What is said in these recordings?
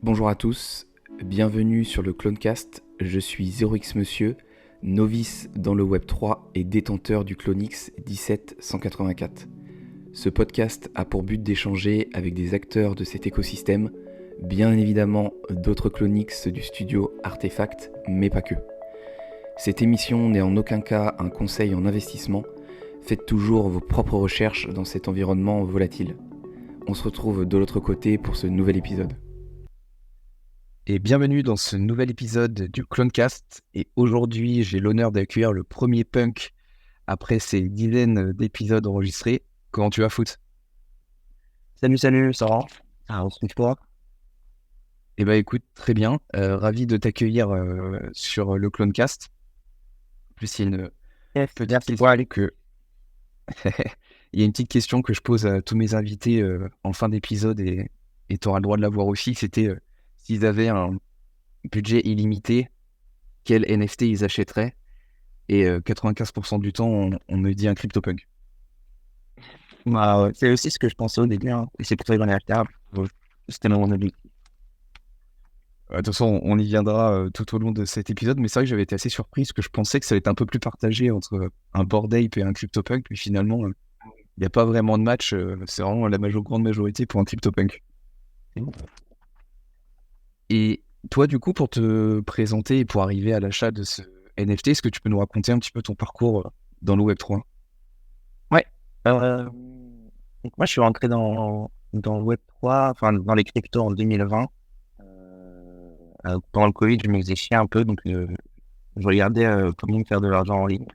Bonjour à tous, bienvenue sur le Clonecast, je suis 0x Monsieur, novice dans le Web3 et détenteur du Clonix 17184. Ce podcast a pour but d'échanger avec des acteurs de cet écosystème, bien évidemment d'autres Clonix du studio Artefact, mais pas que. Cette émission n'est en aucun cas un conseil en investissement, faites toujours vos propres recherches dans cet environnement volatile. On se retrouve de l'autre côté pour ce nouvel épisode. Et bienvenue dans ce nouvel épisode du Clonecast. Et aujourd'hui, j'ai l'honneur d'accueillir le premier punk après ces dizaines d'épisodes enregistrés. Comment tu vas, Foot ? Salut, ça va? On se toi? Eh ben écoute, très bien. Ravi de t'accueillir sur le Clonecast. En plus, il y a une petite question que... il y a une petite question que je pose à tous mes invités en fin d'épisode et tu auras le droit de la voir aussi. C'était s'ils avaient un budget illimité, quel NFT ils achèteraient. Et 95% du temps, on me dit un CryptoPunk. Bah, ouais. C'est aussi ce que je pensais au début, hein. Et c'est pour ça que j'en ai acheté un. C'était mon objectif. De toute façon, on y viendra tout au long de cet épisode, mais c'est vrai que j'avais été assez surpris parce que je pensais que ça allait être un peu plus partagé entre un Bored Ape et un CryptoPunk, mais finalement, il n'y a pas vraiment de match. C'est vraiment la grande majorité pour un CryptoPunk. Et toi, du coup, pour te présenter et pour arriver à l'achat de ce NFT, est-ce que tu peux nous raconter un petit peu ton parcours dans le Web3 ? Ouais. Donc moi, je suis rentré dans le Web3, enfin, dans les cryptos en 2020. Pendant le Covid, je me faisais chier un peu, donc je regardais comment faire de l'argent en ligne.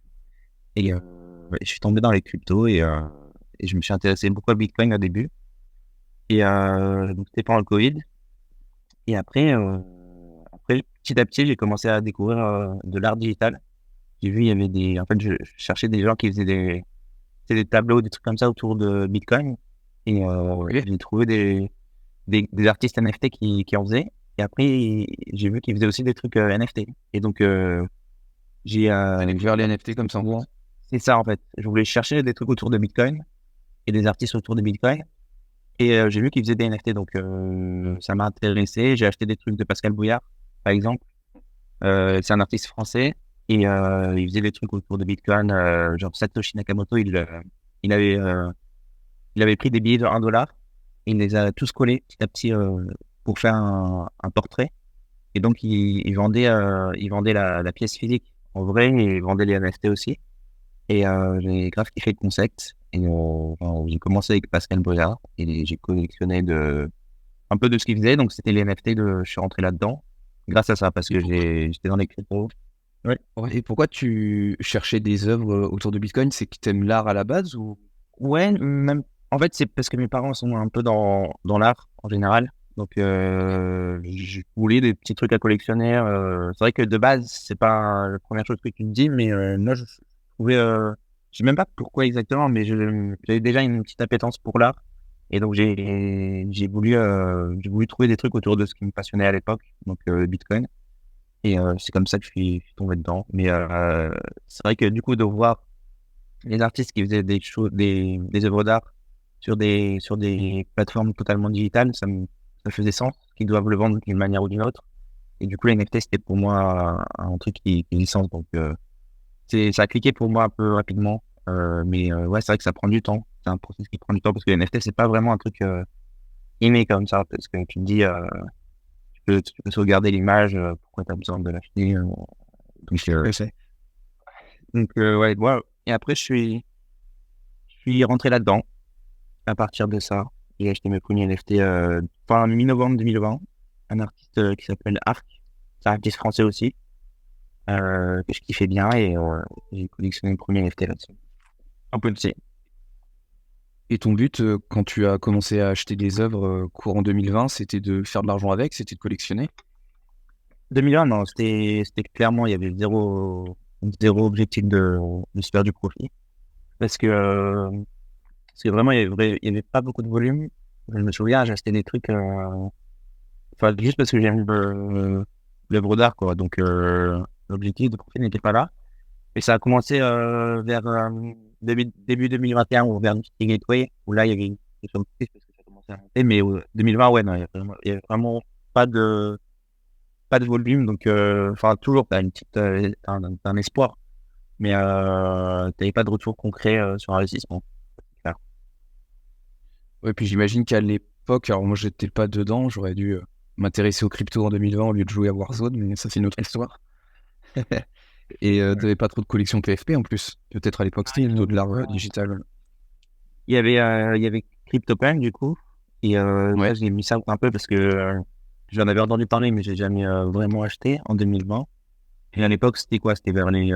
Et je suis tombé dans les cryptos et je me suis intéressé beaucoup à Bitcoin au début. Et donc, c'était pendant le Covid. Et après, petit à petit, j'ai commencé à découvrir de l'art digital. J'ai vu, il y avait en fait, je cherchais des gens qui faisaient des tableaux, des trucs comme ça autour de Bitcoin. Et j'ai trouvé des artistes NFT qui en faisaient. Et après, j'ai vu qu'ils faisaient aussi des trucs NFT. Et donc, j'ai... Aller vers les NFT comme ça en gros. C'est ça, en fait. Je voulais chercher des trucs autour de Bitcoin et des artistes autour de Bitcoin. Et j'ai vu qu'ils faisaient des NFT. Donc, ça m'a intéressé. J'ai acheté des trucs de Pascal Bouillard, par exemple. C'est un artiste français. Et il faisait des trucs autour de Bitcoin. Genre Satoshi Nakamoto, il avait pris des billets de 1 dollar. Il les a tous collés petit à petit pour faire un portrait. Et donc, il vendait la pièce physique en vrai et il vendait les NFT aussi. Et j'ai grave kiffé le concept. Et j'ai commencé avec Pascal Boyard et j'ai collectionné un peu de ce qu'il faisait. Donc, c'était les NFT, je suis rentré là-dedans grâce à ça parce que j'étais dans les cryptos. Ouais. Et pourquoi tu cherchais des œuvres autour de Bitcoin ? C'est que tu aimes l'art à la base ou... Ouais, même. En fait, c'est parce que mes parents sont un peu dans l'art en général. Donc, je voulais des petits trucs à collectionner. C'est vrai que de base, c'est pas la première chose que tu me dis, mais moi, je trouvais. Je sais même pas pourquoi exactement, mais j'avais déjà une petite appétence pour l'art. Et donc, j'ai voulu trouver des trucs autour de ce qui me passionnait à l'époque, donc Bitcoin. Et c'est comme ça que je suis tombé dedans. Mais c'est vrai que du coup, de voir les artistes qui faisaient des œuvres d'art sur des plateformes totalement digitales, ça faisait sens qu'ils doivent le vendre d'une manière ou d'une autre. Et du coup, les NFT, c'était pour moi un truc qui faisait sens. Donc, ça a cliqué pour moi un peu rapidement. Mais ouais, c'est vrai que ça prend du temps. C'est un processus qui prend du temps parce que les NFT, c'est pas vraiment un truc inné comme ça. Parce que tu te dis, tu peux sauvegarder l'image, pourquoi tu as besoin de l'acheter. Donc, ouais, et après, je suis rentré là-dedans. À partir de ça, j'ai acheté mes premiers NFT fin mi-novembre 2020. Un artiste qui s'appelle Arc. C'est un artiste français aussi, que je kiffais bien et j'ai collectionné mes premiers NFT là-dessus. Un peu de C. Et ton but, quand tu as commencé à acheter des œuvres courant 2020, c'était de faire de l'argent avec, c'était de collectionner ? 2020, non, c'était clairement, il y avait zéro objectif de se faire du profit. Parce que vraiment, il y avait pas beaucoup de volume. Je me souviens, j'ai acheté des trucs, enfin, juste parce que j'aime l'œuvre d'art, quoi. Donc, l'objectif de profit n'était pas là. Et ça a commencé vers début 2021 ou vers Nifty Gateway, où là, il y avait des choses parce que ça commençait à monter. Mais 2020, ouais, non, il y avait vraiment pas de volume, donc toujours t'as une petite un espoir, mais t'avais pas de retour concret sur l'investissement. Ouais, puis j'imagine qu'à l'époque, alors moi j'étais pas dedans, j'aurais dû m'intéresser aux crypto en 2020 au lieu de jouer à Warzone, mais ça c'est une autre histoire. Et t'avais pas trop de collection PFP en plus. Peut-être à l'époque c'était plutôt de l'art digital. Il y avait CryptoPunk du coup, et Ouais. ça j'ai mis ça un peu parce que j'en avais entendu parler, mais j'ai jamais vraiment acheté en 2020. Et à l'époque, c'était quoi? C'était vers les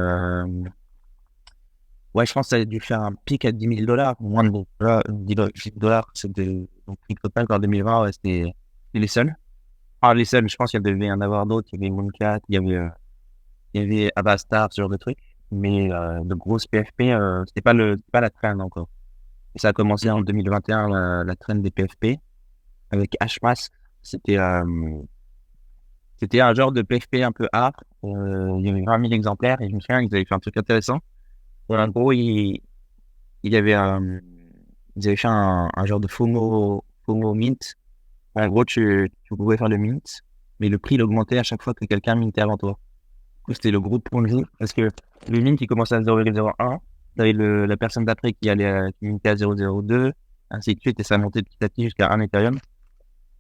ouais, je pense que ça a dû faire un pic à 10 000 $, moins de $10. C'était donc CryptoPunk en 2020, ouais, c'était les seuls. Ah, les seuls, je pense qu'il devait y en avoir d'autres. Il y avait Mooncat, il y avait Avastar, ce genre de trucs. Mais de grosses PFP, c'était pas la trend encore. Et ça a commencé en 2021, la trend des PFP, avec Hmask. C'était c'était un genre de PFP un peu hard. Il y avait 20 000 exemplaires et je me souviens qu'ils avaient fait un truc intéressant. En gros, il y avait ils avaient fait un genre de FOMO mint. En gros, tu pouvais faire le mint, mais le prix il augmentait à chaque fois que quelqu'un mintait avant toi. Du coup, c'était le gros point de vue parce que le mint il commençait à 0,01. T'avais la personne d'après qui mintait à 0,02, ainsi de suite, et ça montait petit à petit jusqu'à 1 Ethereum.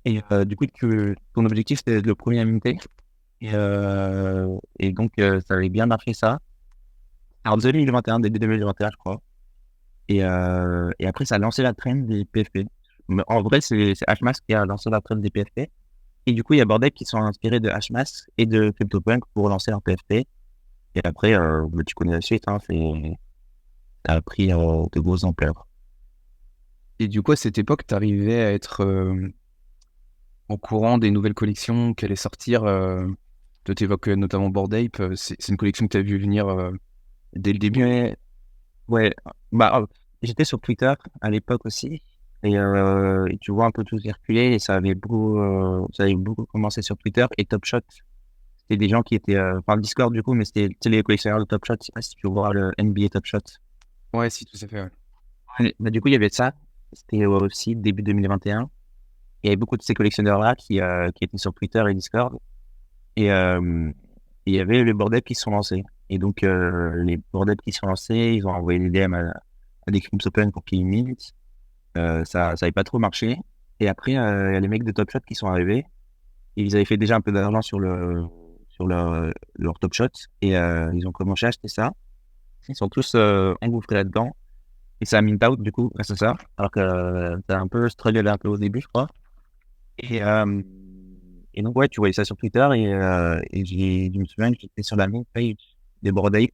Et du coup, ton objectif c'était le premier à minter. Et donc, ça avait bien marché ça. En 2021, début 2021, je crois. Et après, ça a lancé la trend des PFP. Mais en vrai, c'est Hmask qui a lancé la trend des PFP. Et du coup, il y a Bordel qui sont inspirés de Hmask et de CryptoPunk pour lancer leur PFP. Et après, tu connais la suite, hein, ça a pris de grosses ampleurs. Et du coup, à cette époque, t'arrivais à être au courant des nouvelles collections qui allaient sortir. Tu t'évoques notamment Bored Ape. C'est une collection que tu as vu venir dès le début. Mais, ouais, j'étais sur Twitter à l'époque aussi. Et tu vois un peu tout circuler. Et ça avait beaucoup commencé sur Twitter. Et Top Shot, c'était des gens qui étaient, enfin, Discord du coup, mais c'était les collectionneurs de Top Shot. Je sais pas si tu veux voir le NBA Top Shot. Ouais, si, tout à fait. Ouais. Bah, du coup, il y avait ça. C'était aussi début 2021. Il y avait beaucoup de ces collectionneurs-là qui étaient sur Twitter et Discord. Et il y avait les bordels qui se sont lancés. Et donc, les bordels qui se sont lancés, ils ont envoyé des DM à des CryptoPunk pour qu'ils mintent. Ça n'avait pas trop marché. Et après, il y a les mecs de Top Shot qui sont arrivés. Et ils avaient fait déjà un peu d'argent sur leur Top Shot. Et ils ont commencé à acheter ça. Ils sont tous engouffrés là-dedans. Et ça a mint out, du coup, grâce à ça. Alors que t'as un peu strugglé un peu au début, je crois. Et, et donc, ouais, tu voyais ça sur Twitter. Et je me souviens que j'étais sur la main page des Bored Ape.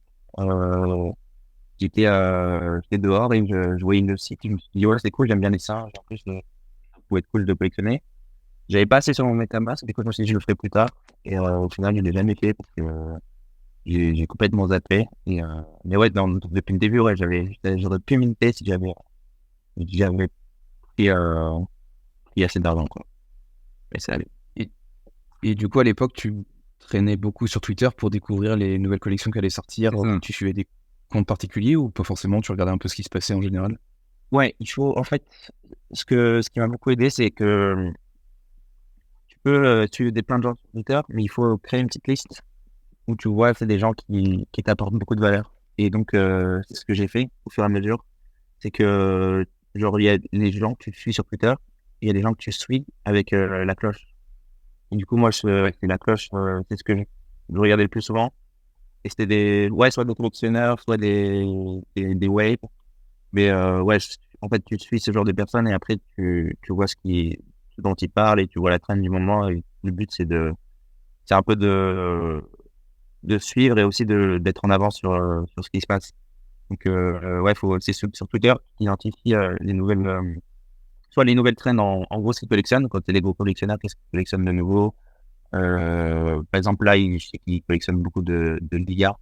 J'étais dehors et je voyais le site. Je me suis dit, ouais, c'est cool, j'aime bien les singes. En plus, ça pouvait être cool de collectionner. J'avais pas assez sur mon MetaMask. Du coup, je me suis dit, je le ferai plus tard. Et au final, je l'ai jamais fait parce que j'ai complètement zappé. Mais ouais, depuis le début, ouais, j'aurais pu minter si j'avais pris assez d'argent, quoi. Mais ça allait. Et du coup, à l'époque, tu traînais beaucoup sur Twitter pour découvrir les nouvelles collections qui allaient sortir. Tu suivais des comptes particuliers ou pas forcément? Tu regardais un peu ce qui se passait en général? Ouais, en fait, ce qui m'a beaucoup aidé, c'est que tu peux suivre plein de gens sur Twitter, mais il faut créer une petite liste où tu vois, c'est des gens qui t'apportent beaucoup de valeur. Et donc, c'est ce que j'ai fait au fur et à mesure. C'est que, genre, il y a les gens que tu suis sur Twitter, et il y a des gens que tu suis avec la cloche. Et du coup, moi, c'est la cloche, c'est ce que je regardais le plus souvent. Et c'était soit des collectionneurs, soit des waves. Mais ouais, en fait, tu suis ce genre de personnes et après, tu vois ce dont ils parlent et tu vois la trend du moment. Et le but, c'est un peu de suivre et aussi d'être en avance sur ce qui se passe. Donc, ouais, c'est sur Twitter qu'ils identifient les nouvelles, soit les nouvelles trends en gros, ce qu'ils collectionnent. Quand c'est les gros collectionneurs, qu'est-ce qu'ils collectionnent de nouveau? Par exemple, là, je sais qu'ils collectionnent beaucoup de l'IA,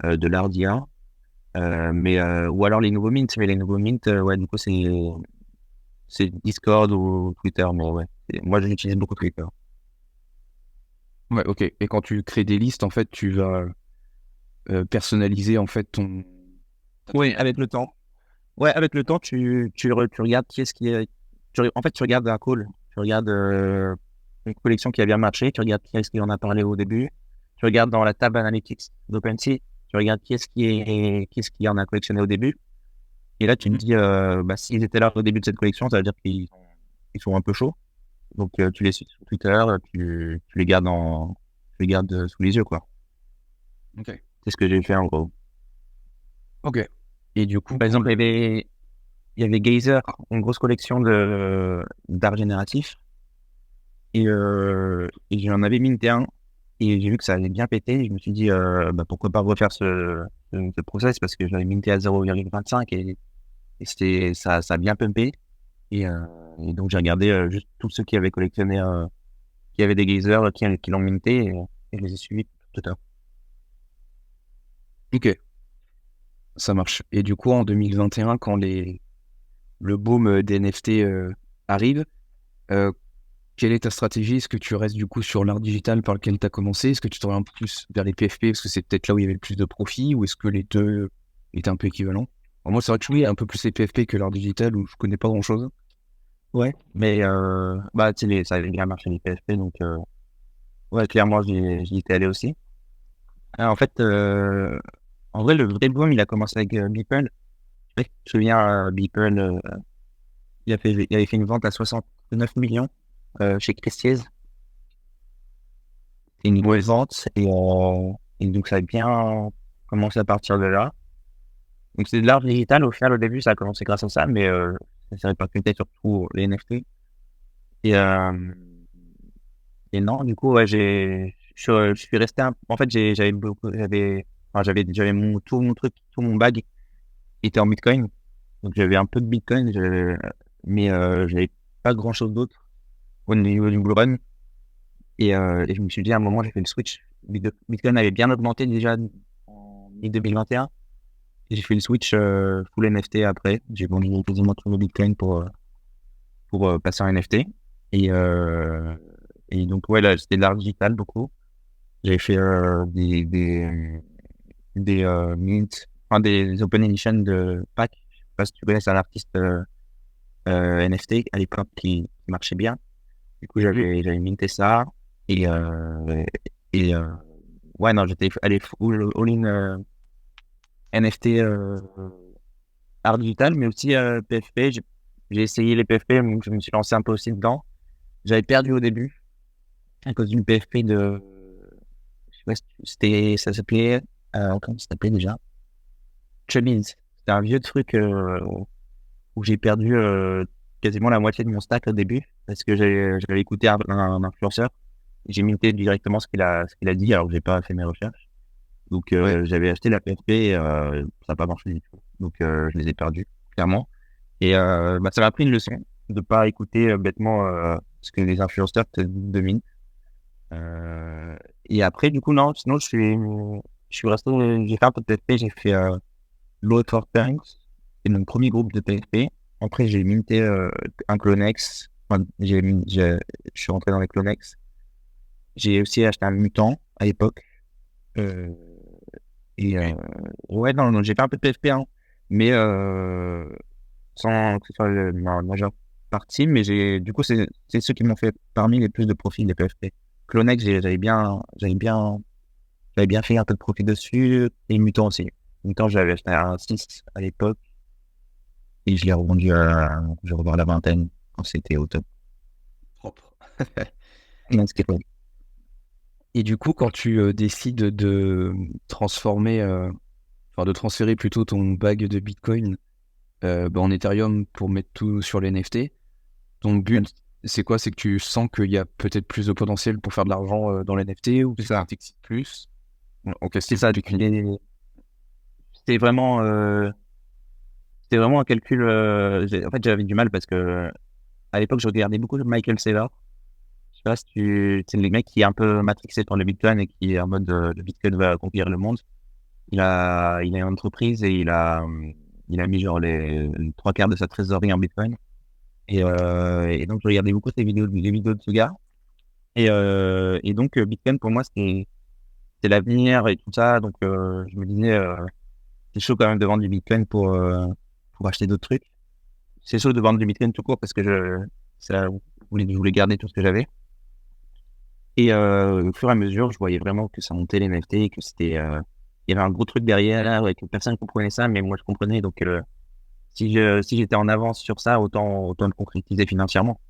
de l'art d'IA. Ou alors les nouveaux mints, mais les nouveaux mints, ouais, du coup, c'est Discord ou Twitter, mais ouais. Moi, j'utilise beaucoup Twitter. Ouais, ok. Et quand tu crées des listes, en fait, tu vas personnaliser en fait ton. Oui, avec le temps. Ouais, avec le temps, tu regardes qui est-ce qui est. En fait, tu regardes un call. Tu regardes une collection qui a bien marché, tu regardes qui est-ce qui en a parlé au début, tu regardes dans la table analytics d'OpenSea, tu regardes qui est-ce qui en a collectionné au début. Et là, tu te dis, s'ils étaient là au début de cette collection, ça veut dire qu'ils sont un peu chauds. Donc, tu les suis sur Twitter, tu les gardes sous les yeux, quoi. Ok. C'est ce que j'ai fait, en gros. Ok. Et du coup, Par exemple, il y avait Geyser, une grosse collection d'art génératif. Et j'en avais minté un. Et j'ai vu que ça allait bien péter. Et je me suis dit, pourquoi pas refaire ce process, parce que j'avais minté à 0,25 et ça a bien pumpé. Et donc, j'ai regardé juste tous ceux qui avaient collectionné, qui avaient des geysers, qui l'ont minté, et je les ai suivis tout à l'heure. ok, ça marche. Et du coup, en 2021, quand le boom des NFT arrive, quelle est ta stratégie? Est-ce que tu restes du coup sur l'art digital par lequel tu as commencé? Est-ce que tu t'orientes plus vers les PFP parce que c'est peut-être là où il y avait le plus de profit? Ou est-ce que les deux étaient un peu équivalents? Alors moi, c'est vrai que je suis un peu plus les PFP que l'art digital où je connais pas grand-chose. Ouais, mais tu sais, ça avait bien marché les PFP, donc ouais, clairement, j'y étais allé aussi. En fait, en vrai, le vrai boom, il a commencé avec Beeple. Je sais pas si tu te souviens, Beeple, il avait fait une vente à 69 millions chez Christie's. C'était une grosse vente, et donc ça a bien commencé à partir de là. Donc c'est de l'art digital, au final, au début, ça a commencé grâce à ça, mais ça s'est répercuté sur tous les NFT. Et, et non, du coup, ouais, je suis resté en fait, tout mon truc, tout mon bag était en Bitcoin. Donc j'avais un peu de Bitcoin, mais j'avais pas grand chose d'autre au niveau du Blue Run. Et je me suis dit, à un moment, j'ai fait le switch. Bitcoin avait bien augmenté déjà en mi-2021. Et j'ai fait le switch full NFT après. J'ai vendu quasiment tout le Bitcoin pour passer en NFT. Et, et donc, ouais, là, c'était de l'art digital beaucoup. J'ai fait des mints, enfin des open edition de pack. Je sais pas si tu connais, c'est un artiste NFT à l'époque qui marchait bien. Du coup, j'avais minté ça. Et, ouais, non, j'étais allé all-in NFT art digital, mais aussi PFP. J'ai essayé les PFP, donc je me suis lancé un peu aussi dedans. J'avais perdu au début à cause d'une PFP de. Je sais pas si ça s'appelait. Comment ça s'appelait déjà? Chubbies. C'était un vieux truc où j'ai perdu quasiment la moitié de mon stack au début parce que j'avais écouté un influenceur. J'ai minté directement ce qu'il a dit alors que j'ai pas fait mes recherches. Donc j'avais acheté la PFP et ça n'a pas marché du tout. Donc je les ai perdus, clairement. Et ça m'a pris une leçon de pas écouter bêtement ce que les influenceurs te dominent. Et après, du coup, non, sinon je suis resté, j'ai fait un peu de PFP, j'ai fait Load for Thanks, c'est mon premier groupe de PFP. Après, j'ai minté un Clonex. Enfin, je suis rentré dans les Clonex. J'ai aussi acheté un Mutant à l'époque. Euh, et ouais, non, j'ai fait un peu de PFP, hein, mais sans que ce soit la majeure partie. Mais du coup, c'est ceux qui m'ont fait parmi les plus de profit des PFP. Clonex, j'avais bien fait un peu de profit dessus. Et Mutant aussi. Mutant, j'avais acheté un 6 à l'époque. Et je l'ai revendu je revois la vingtaine quand c'était au top. Propre. Non, c'était pas. Et du coup, quand tu décides de transformer, enfin de transférer plutôt ton bag de Bitcoin en Ethereum pour mettre tout sur les NFT, ton but, c'est quoi? C'est que tu sens qu'il y a peut-être plus de potentiel pour faire de l'argent dans les NFT ou que ça t'excite plus? Ok, C'est ça. C'était vraiment, un calcul. En fait, j'avais du mal parce que à l'époque, je regardais beaucoup de Michael Saylor. Je sais pas si c'est le mec qui est un peu matrixé par le Bitcoin et qui est en mode le Bitcoin va conquérir le monde. Il a une entreprise et il a mis genre les 3/4 de sa trésorerie en Bitcoin. Et donc, je regardais beaucoup les vidéos de ce gars. Et donc, Bitcoin, pour moi, c'était l'avenir et tout ça. Donc, je me disais, c'est chaud quand même de vendre du Bitcoin pour acheter d'autres trucs. C'est chaud de vendre du Bitcoin tout court parce que je voulais garder tout ce que j'avais. Et au fur et à mesure, je voyais vraiment que ça montait les NFT, que c'était, il y avait un gros truc derrière, là, ouais, que personne comprenait ça, mais moi je comprenais. Donc, si j'étais en avance sur ça, autant le concrétiser financièrement.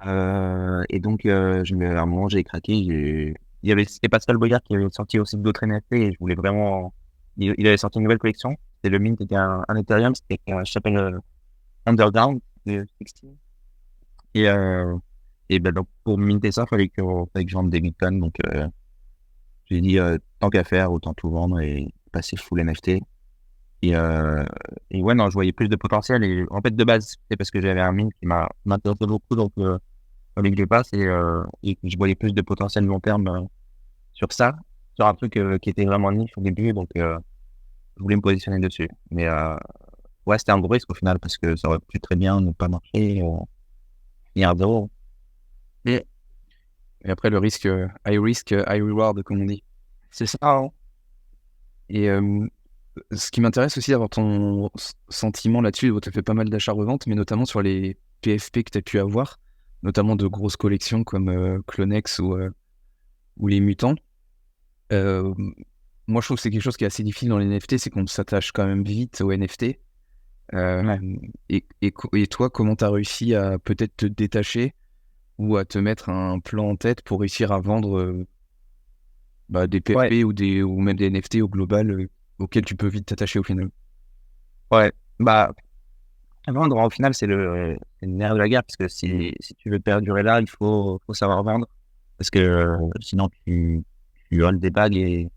Et donc, à un moment, j'ai craqué. C'était Pascal Boyard qui avait sorti aussi d'autres NFT et je voulais vraiment. Il avait sorti une nouvelle collection. C'était le mint, c'était un Ethereum, ça s'appelle Underground de 16. Et, ben donc, pour minter ça, fallait que je vende des bitcoins. Donc, j'ai dit, tant qu'à faire, autant tout vendre et passer full NFT. Et ouais, non, je voyais plus de potentiel. Et en fait, de base, c'est parce que j'avais un mint qui m'intéressait beaucoup. Donc, fallait que je passe et je voyais plus de potentiel long terme sur ça, sur un truc qui était vraiment niche au début. Donc, je voulais me positionner dessus. Mais ouais, c'était un gros risque au final parce que ça aurait pu très bien ne pas marcher. Il y a un zéro. Et après, le risque, high risk, high reward, comme on dit. C'est ça, hein. Et ce qui m'intéresse aussi d'avoir ton sentiment là-dessus, tu as fait pas mal d'achats-reventes, mais notamment sur les PFP que tu as pu avoir, notamment de grosses collections comme Clonex ou les Mutants. Moi, je trouve que c'est quelque chose qui est assez difficile dans les NFT, c'est qu'on s'attache quand même vite aux NFT. Ouais. Et toi, comment tu as réussi à peut-être te détacher ou à te mettre un plan en tête pour réussir à vendre des PFP Ouais. ou même des NFT au global auxquels tu peux vite t'attacher au final? Ouais. Bah, vendre, au final, c'est le nerf de la guerre parce que si tu veux perdurer là, il faut savoir vendre parce que sinon tu voles des bagues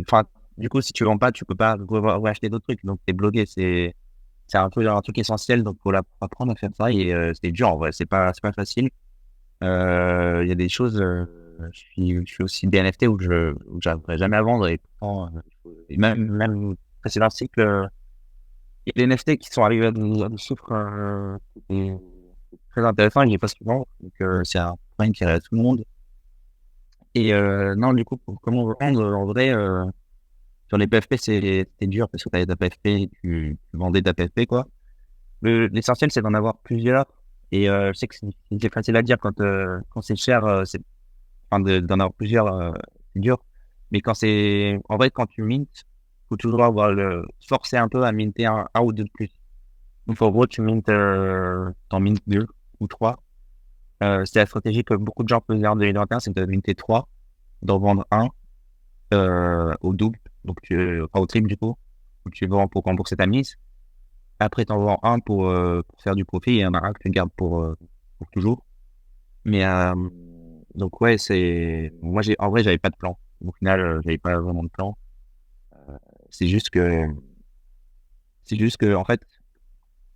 enfin, du coup, si tu vends pas, tu peux pas acheter d'autres trucs. Donc, t'es bloqué. C'est un peu un truc essentiel. Donc, faut apprendre à faire ça et c'est dur en vrai. C'est pas facile. Il y a des choses, je suis aussi des NFT où j'arriverai jamais à vendre et pourtant, et même précédent cycle, il y a des NFT qui sont arrivés à des chiffres qui étaient très intéressants et il n'est pas souvent. Donc, c'est un point qui irait à tout le monde. Et non, du coup, comment vendre en vrai, sur les PFP, c'est dur parce que tu avais ta PFP, tu vendais ta PFP, quoi. L'essentiel, c'est d'en avoir plusieurs. Et je sais que c'est facile à dire quand c'est cher, enfin, d'en avoir plusieurs, c'est dur. Mais en vrai, quand tu mintes, faut toujours forcer un peu à minter un ou deux de plus. Donc, en gros, t'en mintes deux ou trois. C'est la stratégie que beaucoup de gens peuvent faire en 2021, c'est de minter trois, d'en vendre un au double, donc enfin, au triple du coup, où tu vends pour rembourser ta mise. Après, t'en vends un pour faire du profit et un que tu gardes pour toujours. Mais donc ouais, moi en vrai, j'avais pas de plan. Au final, j'avais pas vraiment de plan. C'est juste que en fait,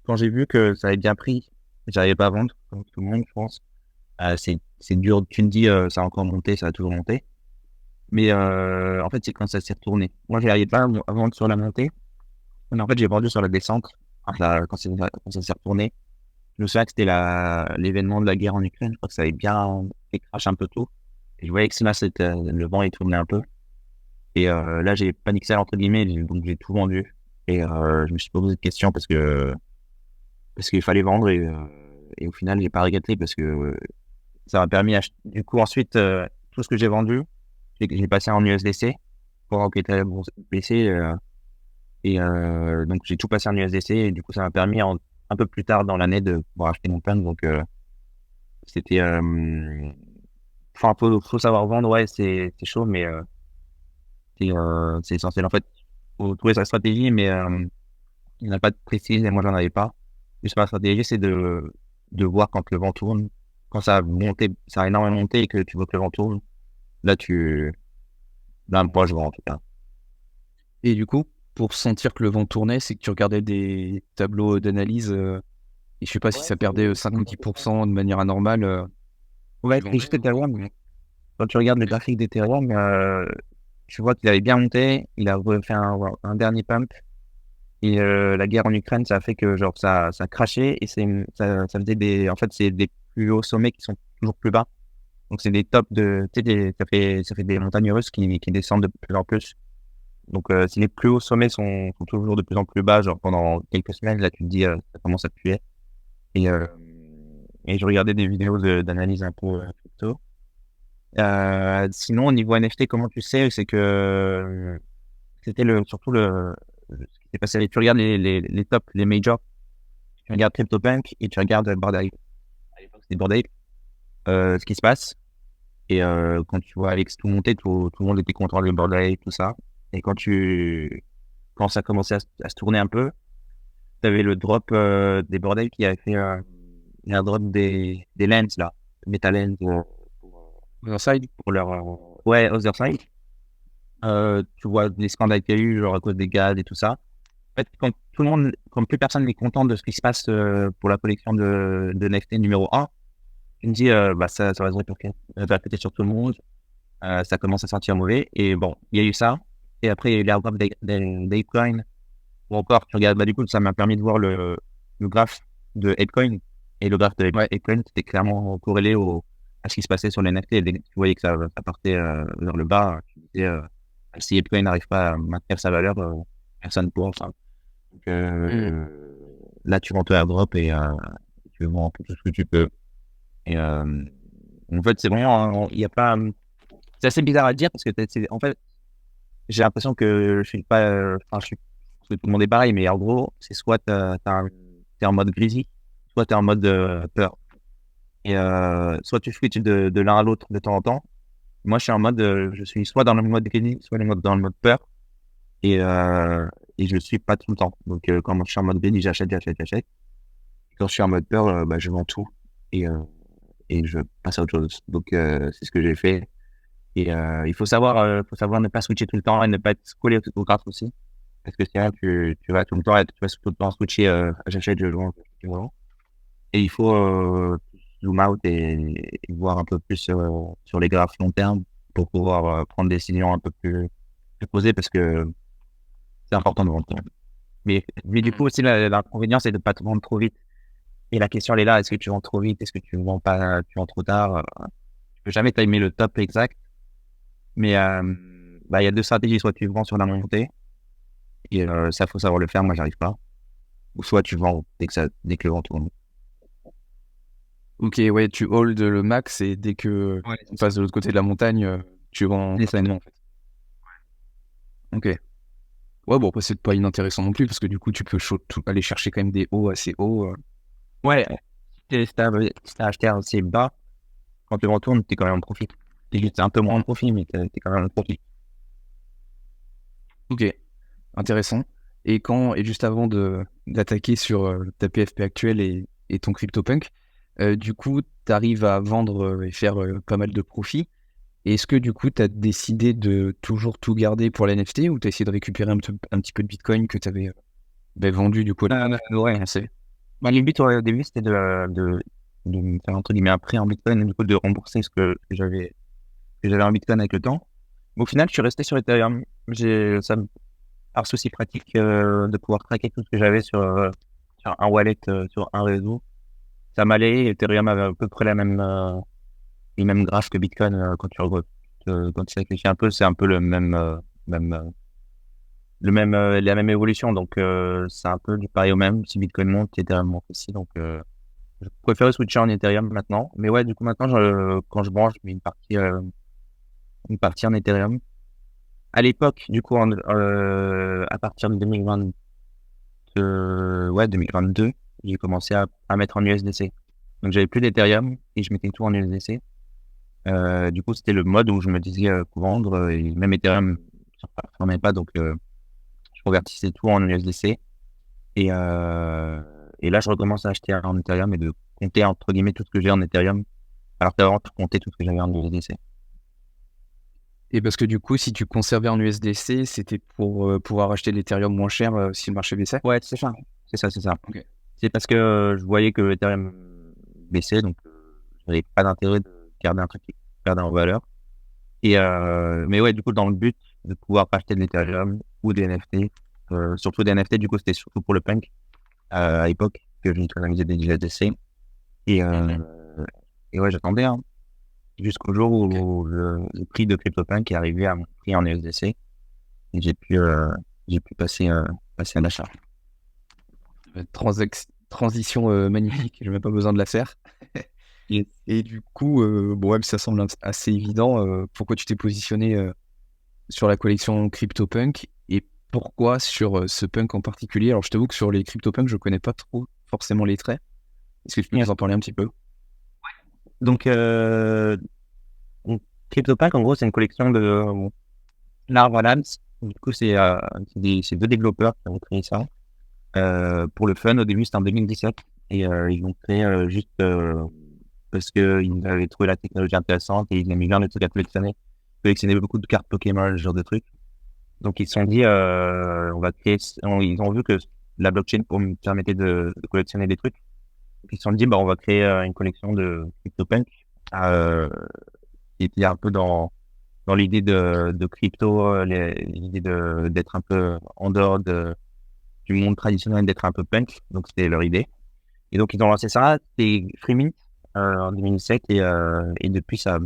quand j'ai vu que ça avait bien pris, j'arrivais pas à vendre comme tout le monde, je pense. C'est dur. Tu me dis, ça a encore monté, ça a toujours monté. Mais en fait, c'est quand ça s'est retourné. Moi, j'arrivais pas à vendre sur la montée. Mais en fait, j'ai vendu sur la descente quand ça s'est retourné. Je me souviens que c'était l'événement de la guerre en Ukraine. Je crois que ça avait bien fait crash un peu tout. Et je voyais que là, le vent, il tournait un peu. Et là, j'ai paniqué ça, entre guillemets, donc j'ai tout vendu. Et je me suis pas posé de questions parce qu'il fallait vendre. Et au final, j'ai pas regretté parce que ça m'a permis, du coup, ensuite, tout ce que j'ai vendu, j'ai passé en USDC pour enquêter à la bourse BC. Et donc, j'ai tout passé en USDC. Et du coup, ça m'a permis un peu plus tard dans l'année de pouvoir acheter mon pain. Donc, c'était. Enfin, faut savoir vendre, ouais, c'est chaud, mais c'est essentiel. En fait, faut trouver sa stratégie, mais il n'y en a pas de précise et moi, j'en avais pas. Juste ma stratégie, c'est de voir quand le vent tourne. Quand ça a monté, ça a énormément monté et que tu vois que le vent tourne, là, moi, je vends en tout cas. Et du coup, pour sentir que le vent tournait, c'est que tu regardais des tableaux d'analyse et je sais pas si ça perdait 5 ou 10% de manière anormale. Ouais, c'est juste Ethereum. Quand tu regardes le graphique d'Ethereum, tu vois qu'il avait bien monté, il a refait un dernier pump. Et la guerre en Ukraine, ça a fait que genre ça crachait et ça faisait en fait, c'est des plus hauts sommets qui sont toujours plus bas. Donc c'est des tops tu sais, ça fait des montagnes russes qui descendent de plus en plus. Donc si les plus hauts sommets sont toujours de plus en plus bas, genre pendant quelques semaines, là tu te dis ça commence à puer. Et je regardais des vidéos d'analyse un peu crypto. Sinon, au niveau NFT, comment tu sais, c'est que c'était surtout ce qui s'est passé. Tu regardes les tops, les majors, tu regardes CryptoPunk et tu regardes Bored Ape. À l'époque, c'était Bored Ape. Ce qui se passe. Et quand tu vois Alex tout monter, tout le monde était content de Bored Ape, tout ça. Et quand ça commençait à se tourner un peu, tu avais le drop des Bored Ape qui avait fait un drop des lens, là, Metal Lens Otherside. pour leur. Ouais, Otherside. Tu vois les scandales qu'il y a eu, genre à cause des gaz et tout ça. En fait, quand plus personne n'est content de ce qui se passe pour la collection de NFT numéro 1, tu me dis, bah, ça va se répéter sur tout le monde. Ça commence à sentir mauvais. Et bon, il y a eu ça. Et après, il y a eu l'airdrop d'Apecoin. Ou encore, tu regardes, bah, du coup, ça m'a permis de voir le graphe de Apecoin. Et le graphe de Apecoin, c'était clairement corrélé à ce qui se passait sur les NFT. Et tu voyais que ça partait vers le bas. Tu disais, si Apecoin n'arrive pas à maintenir sa valeur, personne ne pourra. Enfin, donc, là, tu vends ton airdrop et tu vends un peu tout ce que tu peux. Et en fait, c'est vraiment, il y a pas. C'est assez bizarre à dire parce que en fait, j'ai l'impression que je suis pas. Tout le monde est pareil, mais en gros, c'est soit t'es en mode greasy, soit t'es en mode peur. Et soit tu switches de l'un à l'autre de temps en temps. Moi, je suis en mode, je suis soit dans le mode greasy, soit dans le mode peur. Et je suis pas tout le temps. Donc, quand je suis en mode greasy, j'achète. Et quand je suis en mode peur, bah, je vends tout. Et je passe à autre chose. Donc, c'est ce que j'ai fait. Et il faut savoir ne pas switcher tout le temps et ne pas être collé au graphe aussi. Parce que sinon, tu vas tout le temps switcher, j'achète, je vends. Et il faut zoom out et voir un peu plus sur les graphes long terme pour pouvoir prendre des décisions un peu plus posées parce que c'est important de vendre. Mais du coup, aussi, l'inconvénient, c'est de ne pas te vendre trop vite. Et la question, elle est là, est-ce que tu vends trop vite? Est-ce que tu vends pas, tu vends trop tard? Tu peux jamais timer le top exact. Mais bah, il y a deux stratégies. Soit tu vends sur la montée, et ça, faut savoir le faire. Moi, j'arrive pas. Ou soit tu vends dès que le vent tourne. Ok, ouais, tu hold le max et dès que on passe de l'autre côté de la montagne, tu vends tranquillement en fait. Ok. Ouais, bon, après, c'est pas inintéressant non plus parce que du coup, tu peux aller chercher quand même des hauts assez hauts. Ouais, si t'as acheté assez bas, quand le vent tourne, t'es quand même en profit. T'es juste un peu moins en profit, mais t'es quand même en profit. Ok, intéressant. Et juste avant d'attaquer sur ta PFP actuelle et ton CryptoPunk, du coup, tu arrives à vendre et faire pas mal de profits. Et est-ce que du coup, tu as décidé de toujours tout garder pour les NFT ou tu as essayé de récupérer un petit peu de Bitcoin que tu avais vendu du coup Ouais, c'est. Bah, le but au début, c'était de me faire entre guillemets un prêt en Bitcoin et du coup de rembourser ce que j'avais en Bitcoin avec le temps. Mais au final, je suis resté sur Ethereum. Par souci pratique de pouvoir traquer tout ce que j'avais sur un wallet, sur un réseau. Ça m'allait. Ethereum avait à peu près les mêmes graphes que Bitcoin quand tu réfléchis un peu, c'est un peu la même évolution. Donc, c'est un peu du pareil au même. Si Bitcoin monte, Ethereum monte aussi. Donc, je préfère switcher en Ethereum maintenant. Mais ouais, du coup, maintenant, quand je branche, je mets une partie en Ethereum. À l'époque, du coup, à partir de 2022, j'ai commencé à mettre en USDC. Donc, j'avais plus d'Ethereum et je mettais tout en USDC. Du coup, c'était le mode où je me disais vendre et même Ethereum, ça ne performait pas. Donc, je convertissais tout en USDC. Et là, je recommence à acheter en Ethereum et de compter entre guillemets tout ce que j'ai en Ethereum. Alors qu'avant, je comptais tout ce que j'avais en USDC. Et parce que du coup, si tu conservais en USDC, c'était pour pouvoir acheter de l'Ethereum moins cher si le marché baissait? Ouais, c'est ça. C'est ça. Okay. C'est parce que je voyais que Ethereum baissait, donc je n'avais pas d'intérêt de garder un truc qui perdait en valeur. Et mais ouais, du coup, dans le but de pouvoir acheter de l'Ethereum ou des NFT, surtout des NFT, du coup, c'était surtout pour le punk à l'époque que j'utilisais des USDC. Et ouais, j'attendais jusqu'au jour où le prix de CryptoPunk est arrivé à mon prix en USDC et j'ai pu passer à l'achat. Transition magnifique, je n'ai même pas besoin de la faire. Yes. Et du coup, bon, même si ça semble assez évident, pourquoi tu t'es positionné sur la collection CryptoPunk et pourquoi sur ce punk en particulier? Alors, je t'avoue que sur les CryptoPunk, je connais pas trop forcément les traits. Est-ce que tu peux Yes. nous en parler un petit peu? Donc, CryptoPunk, en gros, c'est une collection de Larva Labs. Du coup, c'est deux développeurs qui ont créé ça pour le fun. Au début, c'était en 2017 et ils l'ont créé juste parce qu'ils avaient trouvé la technologie intéressante et ils aimaient bien les trucs à collectionner beaucoup de cartes Pokémon, ce genre de trucs. Donc, ils se sont dit, on va créer, ils ont vu que la blockchain permettait de collectionner des trucs. Donc, ils se sont dit, bah, on va créer une collection de CryptoPunk qui était un peu dans l'idée de crypto, l'idée d'être un peu en dehors du monde traditionnel, d'être un peu punk. Donc, c'était leur idée. Et donc, ils ont lancé ça, c'était Freemint en 2007 et depuis, ça a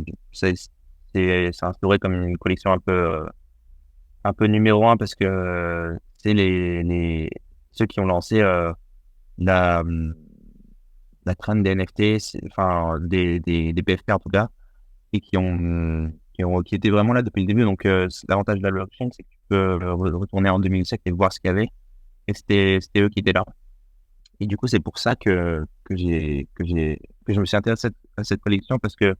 instauré comme une collection un peu numéro un parce que c'est ceux qui ont lancé la, la trend des NFT, enfin des PFP en tout cas, et qui étaient vraiment là depuis le début. Donc, l'avantage de la blockchain, c'est que tu peux retourner en 2007 et voir ce qu'il y avait. Et c'était eux qui étaient là. Et du coup, c'est pour ça que je me suis intéressé à cette collection parce que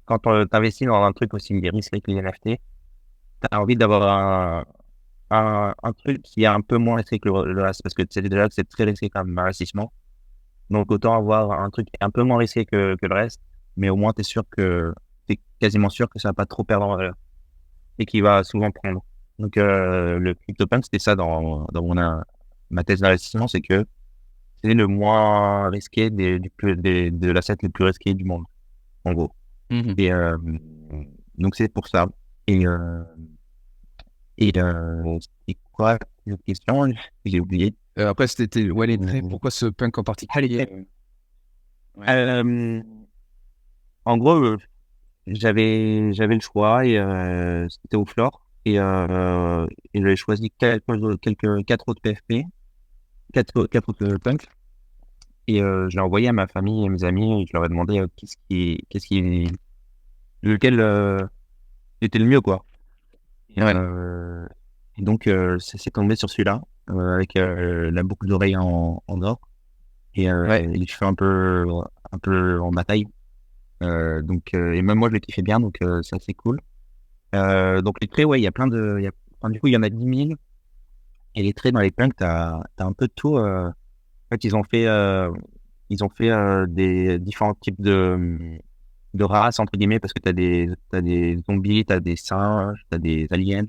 quand tu investis dans un truc aussi risqué que les NFT, tu as envie d'avoir un truc qui est un peu moins risqué que le reste parce que c'est déjà que c'est très risqué comme investissement. Donc, autant avoir un truc un peu moins risqué que le reste, mais au moins, tu es quasiment sûr que ça va pas trop perdre en valeur et qu'il va souvent prendre. Donc, le CryptoPunk, c'était ça dans ma thèse d'investissement, c'est que c'est le moins risqué de l'asset le plus risqué du monde, en gros. Mhm. Et donc, c'est pour ça. Et, c'est quoi la question? J'ai oublié. Après, c'était ouais, les traits. Pourquoi ce punk en particulier? Ouais. En gros, j'avais le choix et c'était au floor et j'avais choisi quatre autres PFP, quatre autres punks et je l'ai envoyé à ma famille et mes amis et je leur ai demandé lequel était le mieux quoi. Et, Ouais. et donc ça s'est tombé sur celui-là avec la boucle d'oreille en or et Ouais. les cheveux un peu en bataille. Donc et même moi je le kiffais bien donc ça c'est cool. Donc les traits, ouais, il y a plein enfin, du coup, il y en a 10 000. Et les traits dans les punks, t'as un peu de tout. En fait, ils ont fait des différents types de races, entre guillemets, parce que t'as des zombies, t'as des singes, t'as des aliens,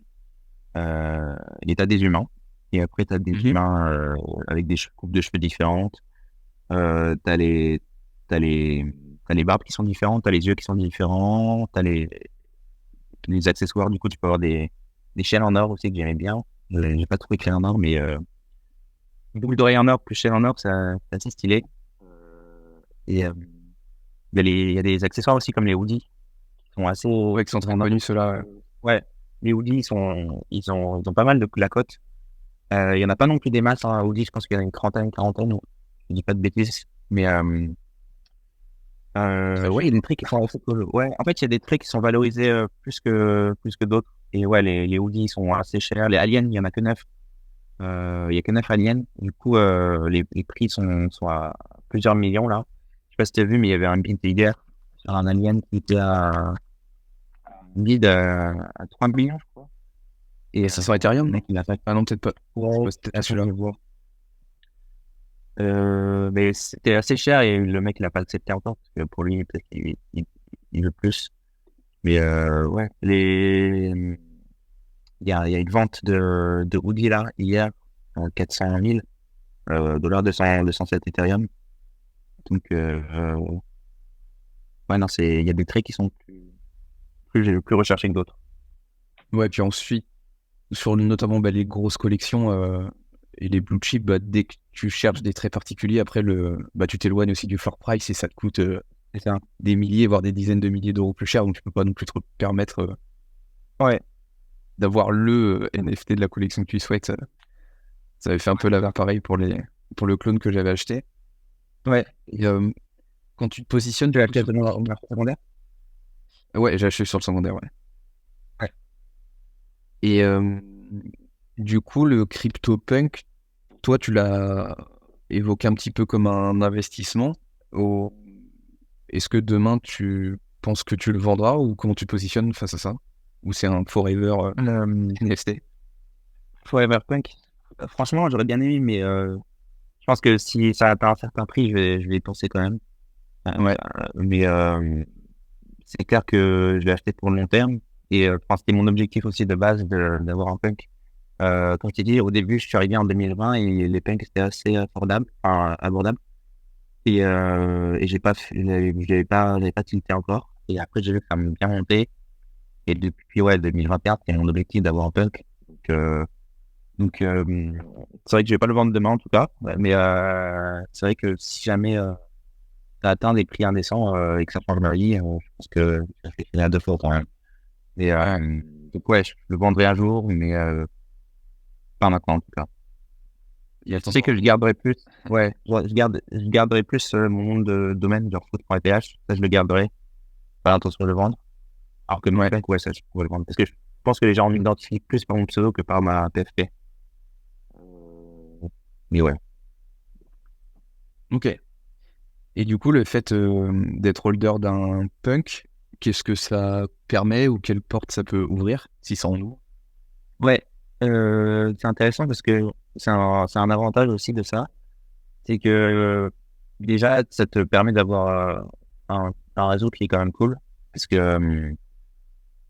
et t'as des humains. Et après, t'as des Mhm. humains avec des coupes de cheveux différentes. T'as t'as les, t'as les barbes qui sont différentes, t'as les yeux qui sont différents, t'as les accessoires. Du coup, tu peux avoir des chaînes en or aussi que j'aimais bien. J'ai pas trouvé chaîne en or, mais une boucle d'oreille en or plus chaîne en or, c'est assez stylé. Et il y a des accessoires aussi comme les hoodies qui sont assez Ouais, qui sont très en or. connus, ceux-là. Ouais, les hoodies, ils ont pas mal de la cote. Il y en a pas non plus des masses en hoodies, je pense qu'il y en a une trentaine, quarantaine, je dis pas de bêtises. Mais ouais, il y a des traits qui sont assez cool. Ouais, en fait, il y a des traits qui sont valorisés plus que d'autres. Et ouais, les hoodies sont assez chers. Les aliens, il y en a que 9. Il y a que 9 aliens. Du coup, les prix sont à plusieurs millions là. Je sais pas si tu as vu, mais il y avait un bid hier sur un alien qui était à un bid à 3 millions, je crois. Et Ça sort le Ethereum, non? mec, il a fait. Ah non, peut-être pas. Ouais, C'est peut-être pas attends, je celui-là. vais voir. Mais c'était assez cher et le mec, il a pas accepté encore parce que pour lui, peut-être qu'il veut plus. Mais ouais, il y a une vente de hoodie là, hier, à 400 000 dollars, 207 Ethereum. Donc, ouais, non, il y a des traits qui sont plus recherchés que d'autres. Ouais, puis ensuite, sur notamment les grosses collections et les blue chips, dès que tu cherches des traits particuliers, après, tu t'éloignes aussi du floor price et ça te coûte C'est ça. des milliers, voire des dizaines de milliers d'euros plus cher. Donc, tu peux pas non plus te permettre Ouais. d'avoir le NFT de la collection que tu souhaites. Ça avait fait un peu l'affaire pareil pour le clone que j'avais acheté. Ouais. Et, Quand tu te positionnes, Tu as acheté dans le secondaire? Ouais, j'ai acheté sur le secondaire, ouais. Ouais. Et du coup, le CryptoPunk, toi, tu l'as évoqué un petit peu comme un investissement. Est-ce que demain, tu penses que tu le vendras ou comment tu te positionnes face à ça? Ou c'est un forever NFT? Forever Punk. Franchement, j'aurais bien aimé, mais je pense que si ça atteint un certain prix, je vais y penser quand même. Ouais. Mais c'est clair que je vais acheter pour le long terme. Et je pense que c'était mon objectif aussi de base d'avoir un punk. Comme je t'ai dit, au début, je suis arrivé en 2020 et les punks étaient assez abordables. Et j'avais pas tilté encore. Et après, j'ai vu que ça m'a bien monté. Et depuis 2021, c'est mon objectif d'avoir un punk. Donc, c'est vrai que je vais pas le vendre demain en tout cas. Ouais, mais c'est vrai que si jamais ça atteint des prix indécents et que ça change ma vie, je pense que je réfléchirai à deux fois quand même. Mais donc ouais, je le vendrai un jour, mais pas maintenant en tout cas. Je sais que je garderai plus. Ouais, je garderai plus mon nom de domaine, genre foot.th. Ça, je le garderai. Pas l'intention de le vendre. Alors que mon punk, ouais, ça, je pourrais le vendre. Parce que je pense que les gens m'identifient plus par mon pseudo que par ma PFP. Mais ouais. Ok. Et du coup, le fait d'être holder d'un punk, qu'est-ce que ça permet ou quelle porte ça peut ouvrir, si ça en ouvre? Ouais, c'est intéressant parce que c'est un avantage aussi de ça. C'est que déjà, ça te permet d'avoir un réseau qui est quand même cool. Parce que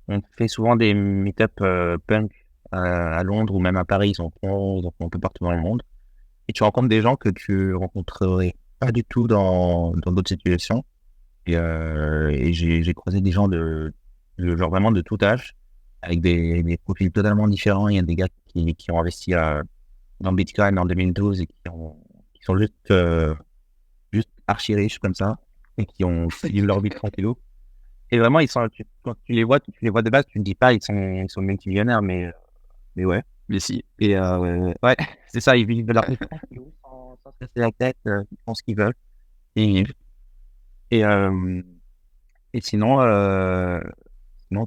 on fait souvent des meet-up punk à Londres ou même à Paris. Ils en font un peu partout dans le monde. Et tu rencontres des gens que tu rencontrerais pas du tout dans d'autres situations. Et j'ai croisé des gens genre vraiment de tout âge, avec des profils totalement différents. Il y a des gars qui ont investi dans Bitcoin en 2012 et qui sont juste archi riches comme ça, et qui ont vivent leur vie tranquillou. Et vraiment, quand tu les vois de base, tu ne dis pas, ils sont multimillionnaires, mais ouais. Mais si. Et ouais, c'est ça, ils vivent de leur vie tranquillou, sans se casser la tête, ils font ce qu'ils veulent. Et, et, euh, et sinon,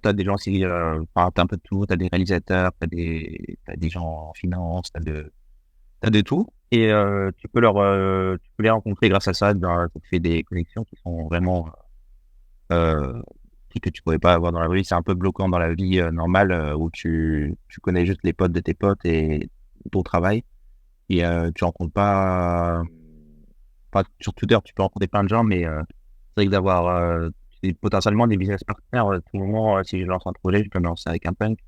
t'as des gens aussi, enfin, t'as un peu de tout, t'as des réalisateurs, t'as des gens en finance, t'as de tout. Et tu peux les rencontrer grâce à ça, ça te fait des connexions qui sont vraiment, euh, que tu pouvais pas avoir dans la vraie vie. C'est un peu bloquant dans la vie normale où tu connais juste les potes de tes potes et ton travail. Et tu rencontres pas, enfin, sur Twitter, tu peux rencontrer plein de gens, mais c'est vrai que d'avoir potentiellement des business partners, tout le moment, si je lance un projet, je peux me lancer avec un punk.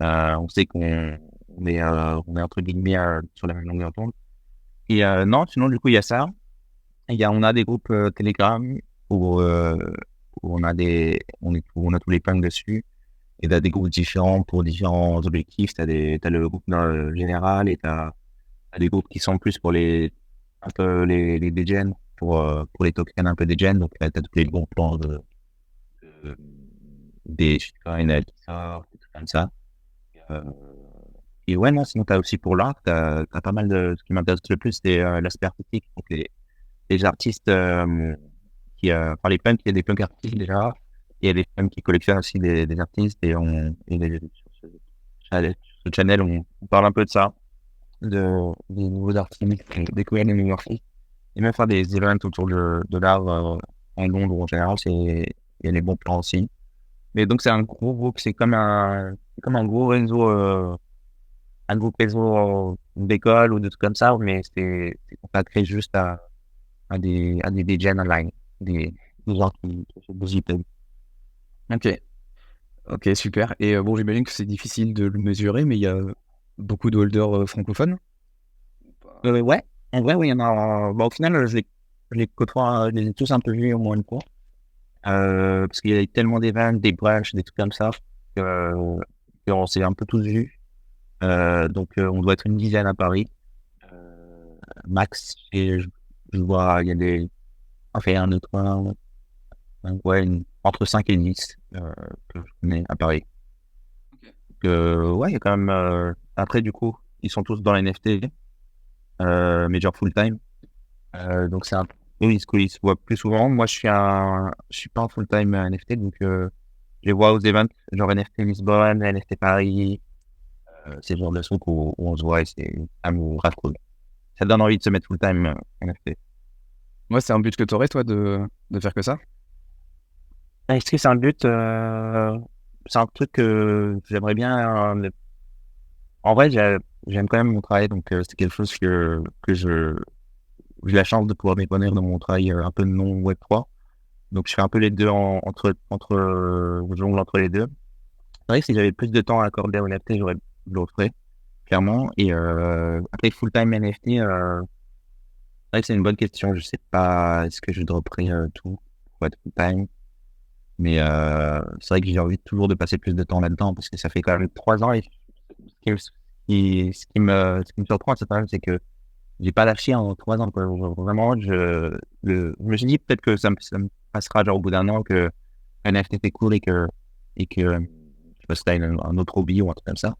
On sait on est entre guillemets sur la même longueur d'onde. Et non, sinon, du coup, il y a ça. On a des groupes Telegram où, où on a tous les punks dessus. Et tu as des groupes différents pour différents objectifs. T'as le groupe général et t'as des groupes qui sont plus pour un peu les degen, pour les tokens un peu degen. Donc, tu as tous les bons plans des shitcoins qui sortent, des trucs comme ça. Euh, et ouais, non, sinon, tu as aussi pour l'art, t'as pas mal de. Ce qui m'intéresse le plus, c'est l'aspect artistique. Donc, les artistes enfin, les punks, il y a des punks artistes déjà. Et il y a des punks qui collectionnent aussi des artistes. Sur ce channel, on parle un peu de ça, des nouveaux artistes, découvrir des nouveaux artistes. Et même faire des events autour de l'art en Londres en général, il y a les bons plans aussi. Mais donc, c'est un gros groupe, c'est comme un gros réseau, d'école ou de trucs comme ça, mais c'est consacré juste à des DJs online, des gens qui font des JPEG. Ok. Ok, super. Et bon, j'imagine que c'est difficile de le mesurer, mais il y a beaucoup de holders francophones. Ouais, en vrai, oui, il y en a. Au final, je les côtoie, je les ai tous un peu vus au moins une fois. Parce qu'il y a tellement d'événements, des brunchs, des trucs comme ça, qu'on s'est un peu tous vus. Donc, on doit être une dizaine à Paris, max. Et je vois, il y a enfin, un autre, ouais, entre 5 et 10 que je connais à Paris. Ouais, il y a quand même. Après, du coup, ils sont tous dans les NFT, mais genre full time. Donc, c'est un ils se voient plus souvent. Moi, je suis pas en full-time NFT, donc je les vois aux events, genre NFT Lisbonne, NFT Paris, c'est le genre de truc où on se voit et c'est grave cool. Ça donne envie de se mettre full-time NFT. Moi, c'est un but que tu aurais, toi, de faire que ça? Est-ce que c'est un but c'est un truc que j'aimerais bien. En vrai, j'aime quand même mon travail, donc c'est quelque chose que j'ai la chance de pouvoir m'épanouir dans mon travail un peu non Web3. Donc, je fais un peu les deux je jongle entre les deux. C'est vrai que si j'avais plus de temps à accorder au NFT, je le ferais, clairement. Et après, full-time NFT, c'est vrai que c'est une bonne question. Je sais pas, est-ce que je dropperais tout pour être full-time? Mais c'est vrai que j'ai envie toujours de passer plus de temps là-dedans parce que ça fait quand même 3 ans. Et ce qui me surprend à cette période, c'est que j'ai pas lâché en 3 ans, quoi. Genre, vraiment, je me suis dit peut-être que ça me passera genre au bout d'un an que un NFT c'est cool et que je sais pas si t'as un autre hobby ou un truc comme ça.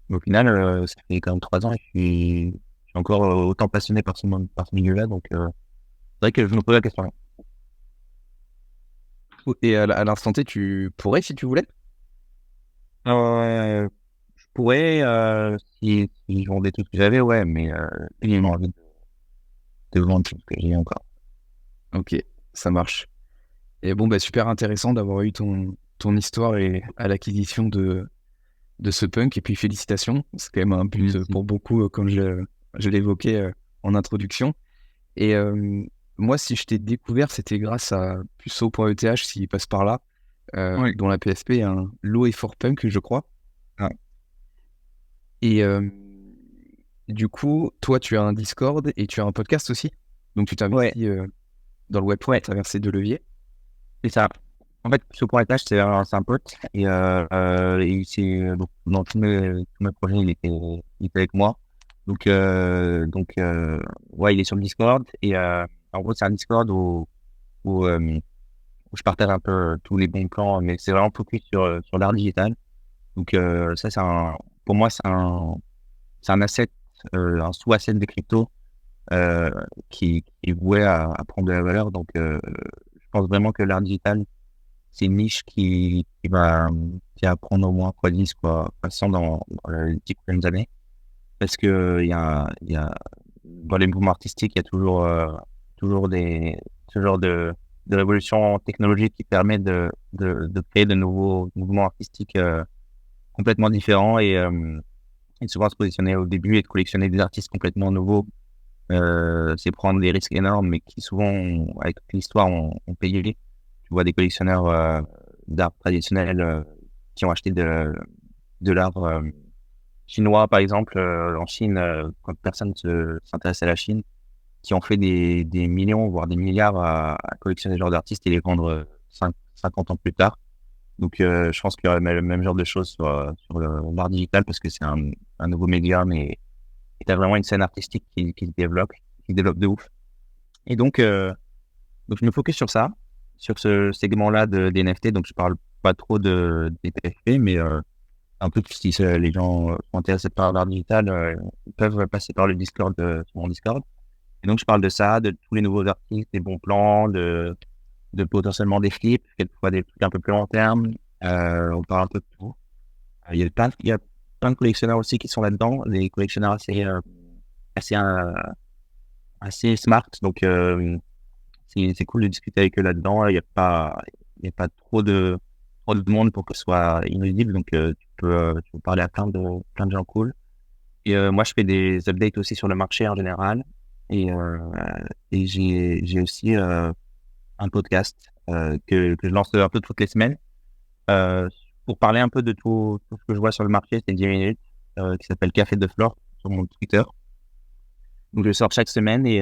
Mais au final, ça fait quand même 3 ans et je suis encore autant passionné par ce milieu-là. Donc, c'est vrai que je me pose la question. Et à l'instant T, tu pourrais si tu voulais? Je pourrais, si je vendais tout ce que j'avais, ouais, mais j'ai envie de vendre tout ce que j'ai encore. Ok, ça marche. Et bon, bah, super intéressant d'avoir eu ton histoire et à l'acquisition de ce punk. Et puis félicitations, c'est quand même un but Merci. pour beaucoup, comme je l'évoquais en introduction. Et moi, si je t'ai découvert, c'était grâce à Puceau.eth, s'il passe par là, Oui. dont la PSP est un low effort punk, je crois. Ah. Et du coup, toi, tu as un Discord et tu as un podcast aussi. Donc, tu Ouais, t'investis dans le Web3 à travers ces deux leviers. c'est ça. En fait, ce point étage, c'est un pote. Et c'est donc dans tous mes projets, il était avec moi. Ouais, il est sur le Discord. Et en gros, c'est un Discord où je partage un peu tous les bons plans, mais c'est vraiment focus sur l'art digital. Donc, ça, pour moi, c'est un asset, un sous-asset des cryptos qui est voué à prendre de la valeur. Donc, je pense vraiment que l'art digital, c'est une niche qui va prendre au moins quoi 10, quoi 100 dans les 10 prochaines années. Parce que il y a, dans les mouvements artistiques, il y a toujours ce genre de révolution technologique qui permet de créer de nouveaux mouvements artistiques complètement différents et de souvent se positionner au début et de collectionner des artistes complètement nouveaux. C'est prendre des risques énormes, mais qui souvent, avec l'histoire, ont payé. Tu vois des collectionneurs d'art traditionnel qui ont acheté de l'art chinois, par exemple, en Chine, quand personne s'intéresse à la Chine, qui ont fait des millions, voire des milliards à collectionner ce genre d'artistes et les vendre 50 ans plus tard. Donc, je pense qu'il y aurait le même genre de choses sur l'art digital parce que c'est un nouveau médium et tu as vraiment une scène artistique qui se développe de ouf. Et donc je me focus sur ça, sur ce segment-là des NFT. Donc, je parle pas trop des PFP, mais un peu si les gens sont intéressés par l'art digital, ils peuvent passer par le Discord, sur mon Discord. Et donc, je parle de ça, de tous les nouveaux artistes, des bons plans, de potentiellement des flips, quelquefois des trucs un peu plus long terme. On parle un peu de tout. Il y a plein de collectionneurs aussi qui sont là-dedans, des collectionneurs assez, euh, assez smart. Donc, c'est cool de discuter avec eux là-dedans. Il y a pas trop de monde pour que ce soit inaudible. Donc, tu peux parler à plein de gens cool. Et moi, je fais des updates aussi sur le marché en général. Et, euh, et j'ai aussi un podcast que je lance un peu toutes les semaines euh, pour parler un peu de tout ce que je vois sur le marché. C'est 10 minutes qui s'appelle Café de Flore sur mon Twitter. Donc, je sors chaque semaine et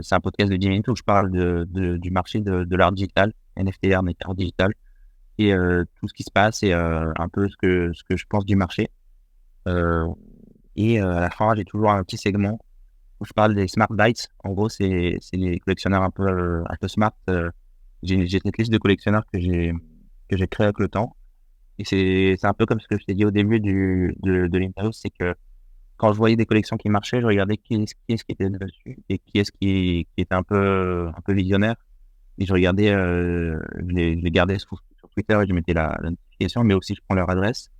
c'est un podcast de 10 minutes où je parle du marché de l'art digital, NFT, art digital, et tout ce qui se passe et un peu ce que je pense du marché. Euh, à la fin, j'ai toujours un petit segment où je parle des smart bytes. En gros, c'est les collectionneurs un peu smart. J'ai cette liste de collectionneurs que j'ai créé avec le temps. Et c'est un peu comme ce que je t'ai dit au début de l'interview, c'est que quand je voyais des collections qui marchaient, je regardais qui est-ce qui était dessus et qui est-ce qui était un peu visionnaire. Et je regardais, je les gardais sur Twitter et je mettais la notification, mais aussi je prends leur adresse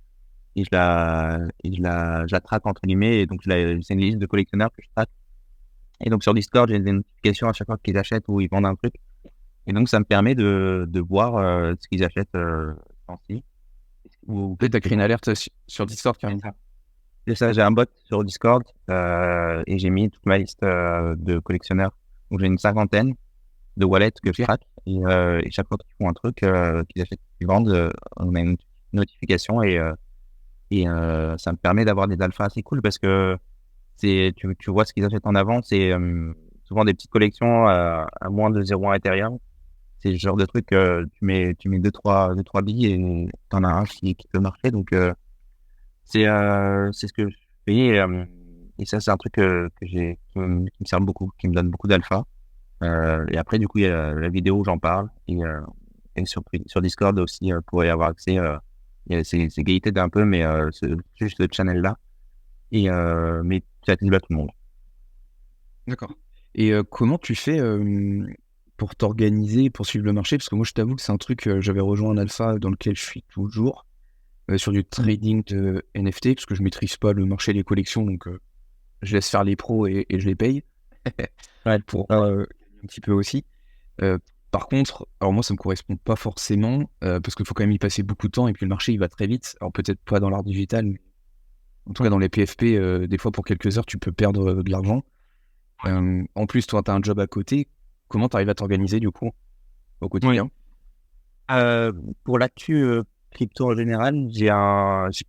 et je la traque entre guillemets. Et donc c'est une liste de collectionneurs que je traque. Et donc sur Discord, j'ai des notifications à chaque fois qu'ils achètent ou ils vendent un truc. Et donc ça me permet de voir ce qu'ils achètent ainsi. Peut-être t'as créé une alerte sur Discord carrément. C'est ça, j'ai un bot sur Discord et j'ai mis toute ma liste de collectionneurs. Donc j'ai une cinquantaine de wallets que je traque et chaque fois qu'ils font un truc, qu'ils achètent, qu'ils vendent, on a une notification et ça me permet d'avoir des alphas assez cool parce que tu vois ce qu'ils achètent en avant, c'est souvent des petites collections à moins de 0,1 Ethereum. C'est le genre de truc, tu mets deux, trois billes et t'en as un qui peut marcher. Donc, c'est ce que je fais. Et ça, c'est un truc qui me sert beaucoup, qui me donne beaucoup d'alpha. Et après, du coup, il y a la vidéo où j'en parle. Et sur Discord aussi, pour y avoir accès. C'est gated un peu, mais c'est juste ce channel-là. Mais c'est accessible à tout le monde. D'accord. Et comment tu fais pour t'organiser, pour suivre le marché? Parce que moi, je t'avoue que c'est un truc, j'avais rejoint un alpha dans lequel je suis toujours, sur du trading de NFT, parce que je maîtrise pas le marché des collections, donc je laisse faire les pros et je les paye. Ouais, pour gagner un petit peu aussi. Par contre, alors moi, ça me correspond pas forcément, parce qu'il faut quand même y passer beaucoup de temps, et puis le marché, il va très vite. Alors peut-être pas dans l'art digital, mais en tout cas dans les PFP, des fois pour quelques heures, tu peux perdre de l'argent. En plus, toi, tu as un job à côté. Comment tu arrives à t'organiser du coup au quotidien? Pour l'actu crypto en général, j'ai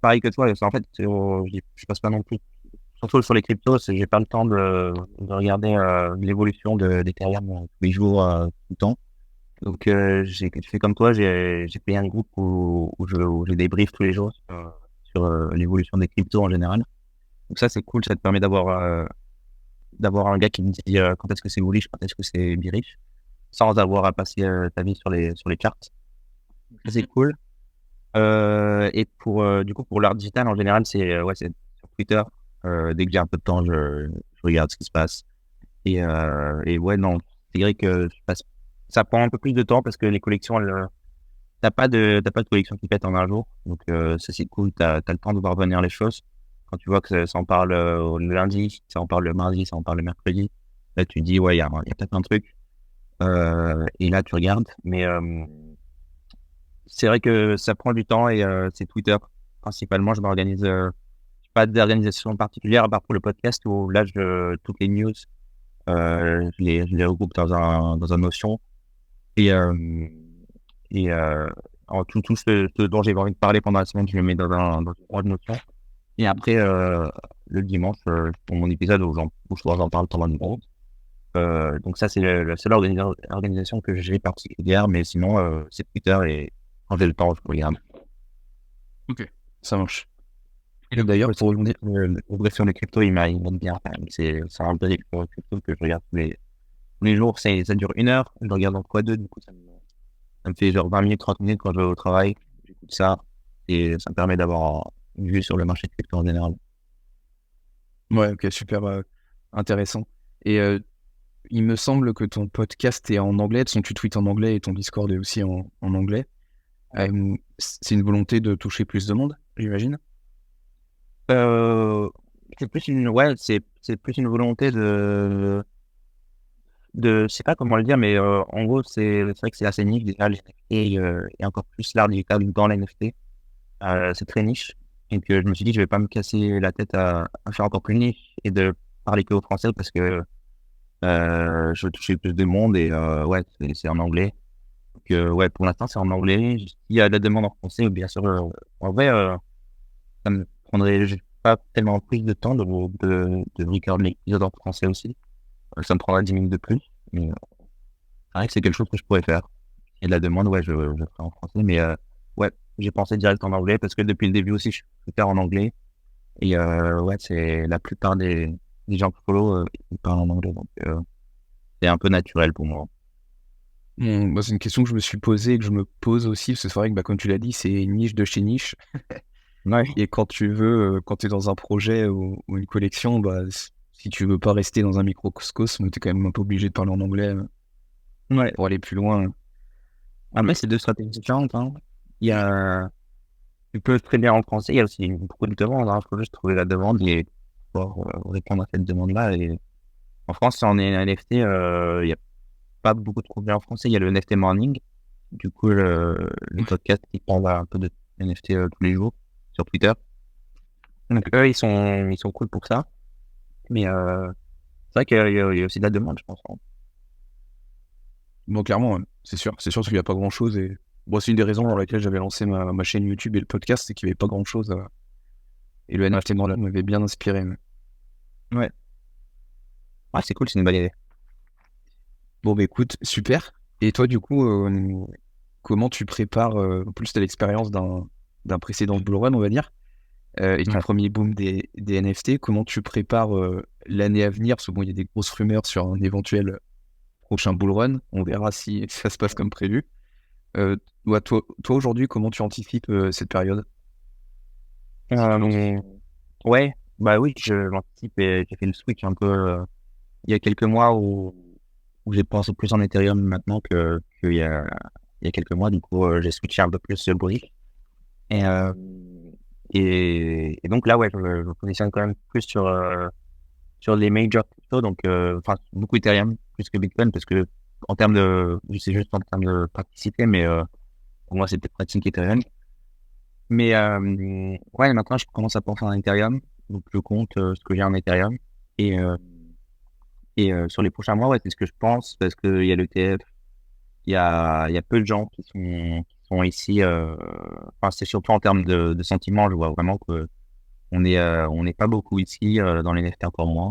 pareil que toi. En fait, je passe pas non plus, surtout sur les cryptos, j'ai pas le temps de regarder l'évolution d'Ethereum tous les jours, tout le temps. Donc, j'ai fait comme toi, j'ai payé un groupe où je débriefe tous les jours sur l'évolution des cryptos en général. Donc ça, c'est cool, ça te permet d'avoir un gars qui me dit quand est-ce que c'est bullish, quand est-ce que c'est bearish, sans avoir à passer ta vie sur les charts. Ça, c'est cool. Et du coup, pour l'art digital, en général, c'est sur Twitter. Dès que j'ai un peu de temps, je regarde ce qui se passe. Et ouais, non, c'est vrai que ça prend un peu plus de temps parce que les collections, t'as pas de collection qui pète en un jour. Donc, ça, c'est cool. T'as le temps de voir venir les choses. Quand tu vois que ça en parle le lundi, ça en parle le mardi, ça en parle le mercredi, là, tu dis, ouais, il y a peut-être un truc. Et là, tu regardes. Mais c'est vrai que ça prend du temps et c'est Twitter. Principalement, je m'organise. Pas d'organisation particulière à part pour le podcast où là, toutes les news, je les regroupe dans un Notion. Et tout ce dont j'ai envie de parler pendant la semaine, je le mets dans une grande Notion. Et après, le dimanche, pour mon épisode où j'en parle pendant une ronde. Donc ça, c'est la seule organisation que j'ai particulière, mais sinon, c'est Twitter et quand j'ai le temps, je regarde. Ok, ça marche. Et d'ailleurs, pour rebondir, sur les cryptos, il m'aime bien. C'est un peu des cryptos que je regarde tous les jours. Ça dure 1 heure. Je le regarde en x2. Du coup, ça me fait genre 20 minutes, 30 minutes quand je vais au travail. J'écoute ça et ça me permet d'avoir une vue sur le marché de crypto en général. ouais, ok, super intéressant. Et il me semble que ton podcast est en anglais, tu tweets en anglais et ton Discord est aussi en anglais. C'est une volonté de toucher plus de monde, j'imagine? C'est plus une volonté je sais pas comment le dire, mais en gros, c'est vrai que c'est assez niche déjà, les NFT et encore plus l'art digital dans les NFT. C'est très niche. Et que je me suis dit, je vais pas me casser la tête à faire encore plus niche et de parler que au français parce que je veux toucher plus de monde et ouais, c'est en anglais. Donc ouais, pour l'instant, c'est en anglais. S'il y a de la demande en français, bien sûr, en vrai, ça me prendrait pas tellement plus de temps de recorder l'épisode en français aussi. Ça me prendra 10 minutes de plus. Mais c'est vrai que c'est quelque chose que je pourrais faire. Il y a de la demande, ouais, je ferai en français. Mais ouais, j'ai pensé direct en anglais parce que depuis le début aussi, je suis faire en anglais. Et ouais, c'est la plupart des gens que je follow, ils parlent en anglais. Donc c'est un peu naturel pour moi. Moi, c'est une question que je me suis posée et que je me pose aussi, parce que c'est vrai que, comme tu l'as dit, c'est niche de chez niche. Ouais. Et quand tu veux, quand tu es dans un projet ou une collection, bah, si tu veux pas rester dans un microcosme, tu es quand même un peu obligé de parler en anglais Ouais. pour aller plus loin. Après, c'est deux stratégies différentes, hein. Il y a, tu peux très bien en français, il y a aussi beaucoup de demandes, hein. Il faut juste trouver la demande et pouvoir répondre à cette demande-là. Et en France, si on est un NFT, il n'y a pas beaucoup de contenu en français. Il y a le NFT Morning, du coup, le podcast qui parle un peu de NFT tous les jours sur Twitter. Donc, eux, ils sont cool pour ça. Mais c'est vrai qu'il y a aussi de la demande, je pense, hein. Bon, clairement, ouais. C'est sûr qu'il n'y a pas grand-chose. Et bon, c'est une des raisons pour laquelle j'avais lancé ma chaîne YouTube et le podcast, c'est qu'il n'y avait pas grand-chose. Et le NFT Morning m'avait bien inspiré. Ouais. Ah, c'est cool, c'est une bonne idée. Bon, bah écoute, super. Et toi, du coup, comment tu prépares, en plus de l'expérience d'un précédent bull run, on va dire, et du Ouais. premier boom des NFT, comment tu prépares l'année à venir? Parce que bon, il y a des grosses rumeurs sur un éventuel prochain bull run. On verra si ça se passe comme prévu. Toi, aujourd'hui, comment tu anticipes cette période? Ouais, bah oui, je l'anticipe et j'ai fait le switch un peu il y a quelques mois où j'ai pensé plus en Ethereum maintenant il y a quelques mois. Du coup, j'ai switché un peu plus sur Brick. Et, et donc là, ouais, je me positionne quand même plus sur les major crypto, donc enfin beaucoup Ethereum plus que Bitcoin parce que en termes de, c'est juste en termes de praticité, mais pour moi c'est peut-être pratique Ethereum. Mais ouais, maintenant je commence à penser en Ethereum, donc je compte ce que j'ai en Ethereum et sur les prochains mois, ouais, c'est ce que je pense parce que il y a l'ETF, il y a peu de gens qui sont ici. Enfin, c'est surtout en termes de sentiments, je vois vraiment que on n'est pas beaucoup ici dans les NFT encore moins.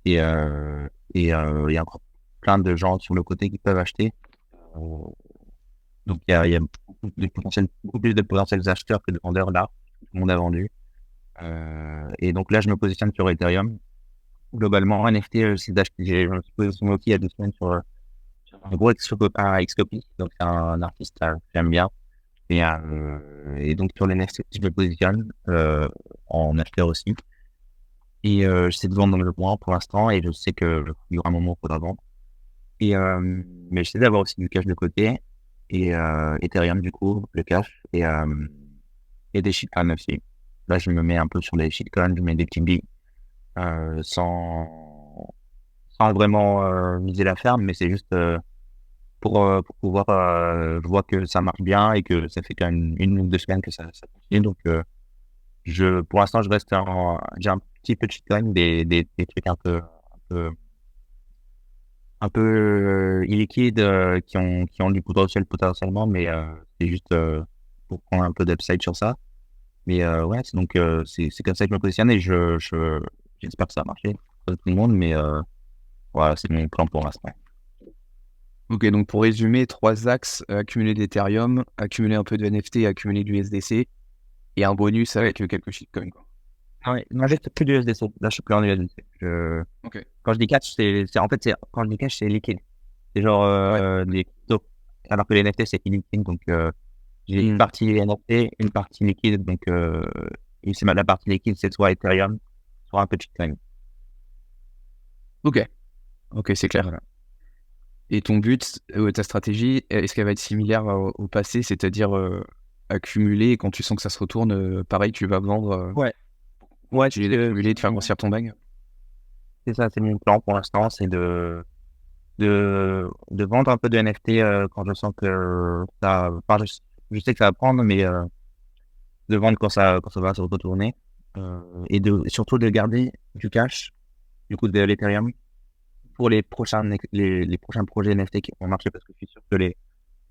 Et il y a encore plein de gens sur le côté qui peuvent acheter. Donc il y a beaucoup plus de potentiels acheteurs que de vendeurs là. Tout le monde a vendu. Et donc là, je me positionne sur Ethereum. Globalement, NFT, c'est d'acheter. Je me suis positionné aussi il y a 2 semaines sur un gros Xcopy. Donc c'est un artiste que j'aime bien. Et donc sur les NFT, je me positionne en acheteur aussi. Et j'essaie de vendre dans le point pour l'instant. Et je sais qu'il y aura un moment où il faudra vendre. Et mais j'essaie d'avoir aussi du cash de côté. Et Ethereum, du coup, le cash. Et des shitcoins aussi. Là, je me mets un peu sur les shitcoins, je mets des petits billes sans vraiment miser la ferme, mais c'est juste pour pouvoir. Je vois que ça marche bien et que ça fait quand même 1 ou 2 semaines que ça continue. Donc, pour l'instant, je reste j'ai un petit peu de shitcoin, des trucs peu, un peu illiquides qui ont du potentiel potentiellement, mais c'est juste pour prendre un peu d'upside sur ça. Mais ouais, c'est comme ça que je me positionne et j'espère que ça va marcher pour tout le monde, mais voilà, c'est mon plan pour l'instant. Ok, donc pour résumer, 3 axes, accumuler d'Ethereum, accumuler un peu de NFT, accumuler du USDC, et un bonus avec quelques shitcoins, quoi. Ah ouais, moi j'ai plus de USDC, là je suis plus en USDC. Ok. Quand je dis cash, quand je dis cash, c'est liquide. C'est genre des cryptos, alors que les NFT c'est illiquide, donc j'ai une partie NFT, une partie liquide, donc et la partie liquide c'est soit Ethereum, soit un peu de shitcoin. Ok, c'est clair. Voilà. Et ton but, ta stratégie, est-ce qu'elle va être similaire au passé, c'est-à-dire accumuler et quand tu sens que ça se retourne, pareil, tu vas vendre, Ouais, tu les accumuler, de faire grossir ton bag? c'est ça, c'est mon plan pour l'instant, c'est de vendre un peu de NFT quand je sens que ça, enfin, je sais que ça va prendre, mais de vendre quand ça va se retourner et surtout de garder du cash, du coup de l'Ethereum pour les prochains projets NFT qui vont marcher parce que je suis sûr que les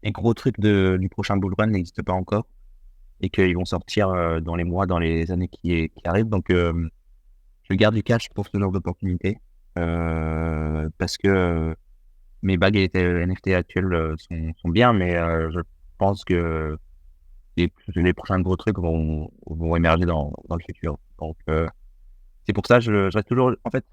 gros trucs du prochain bull run n'existent pas encore et qu'ils vont sortir dans les mois, dans les années qui arrivent. Donc je garde du cash pour ce genre d'opportunité parce que mes bagues NFT actuelles sont bien, mais je pense que les prochains gros trucs vont émerger dans le futur. Donc, c'est pour ça je reste toujours. En fait,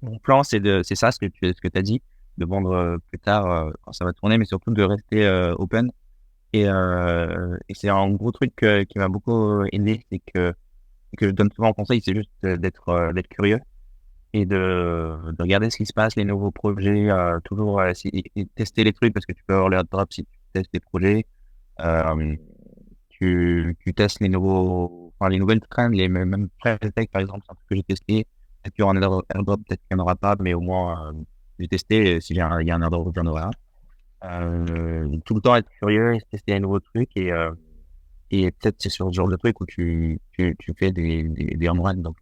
mon plan, c'est ça, ce que tu as dit, de vendre plus tard quand ça va tourner, mais surtout de rester open Et c'est un gros truc qui m'a beaucoup aidé, c'est que je donne souvent en conseil, c'est juste d'être curieux et de regarder ce qui se passe, les nouveaux projets, toujours et tester les trucs parce que tu peux avoir les drop si tu testes des projets. Euh, tu testes les nouvelles trends, même Private Tech par exemple, c'est un truc que j'ai testé. Peut-être qu'il y aura un airdrop, peut-être qu'il n'y en aura pas, mais au moins j'ai testé. Et s'il y a il y a un airdrop, il y en aura un. Tout le temps être curieux, et tester des nouveaux trucs et peut-être c'est sur ce genre de truc où tu fais des home runs. Donc,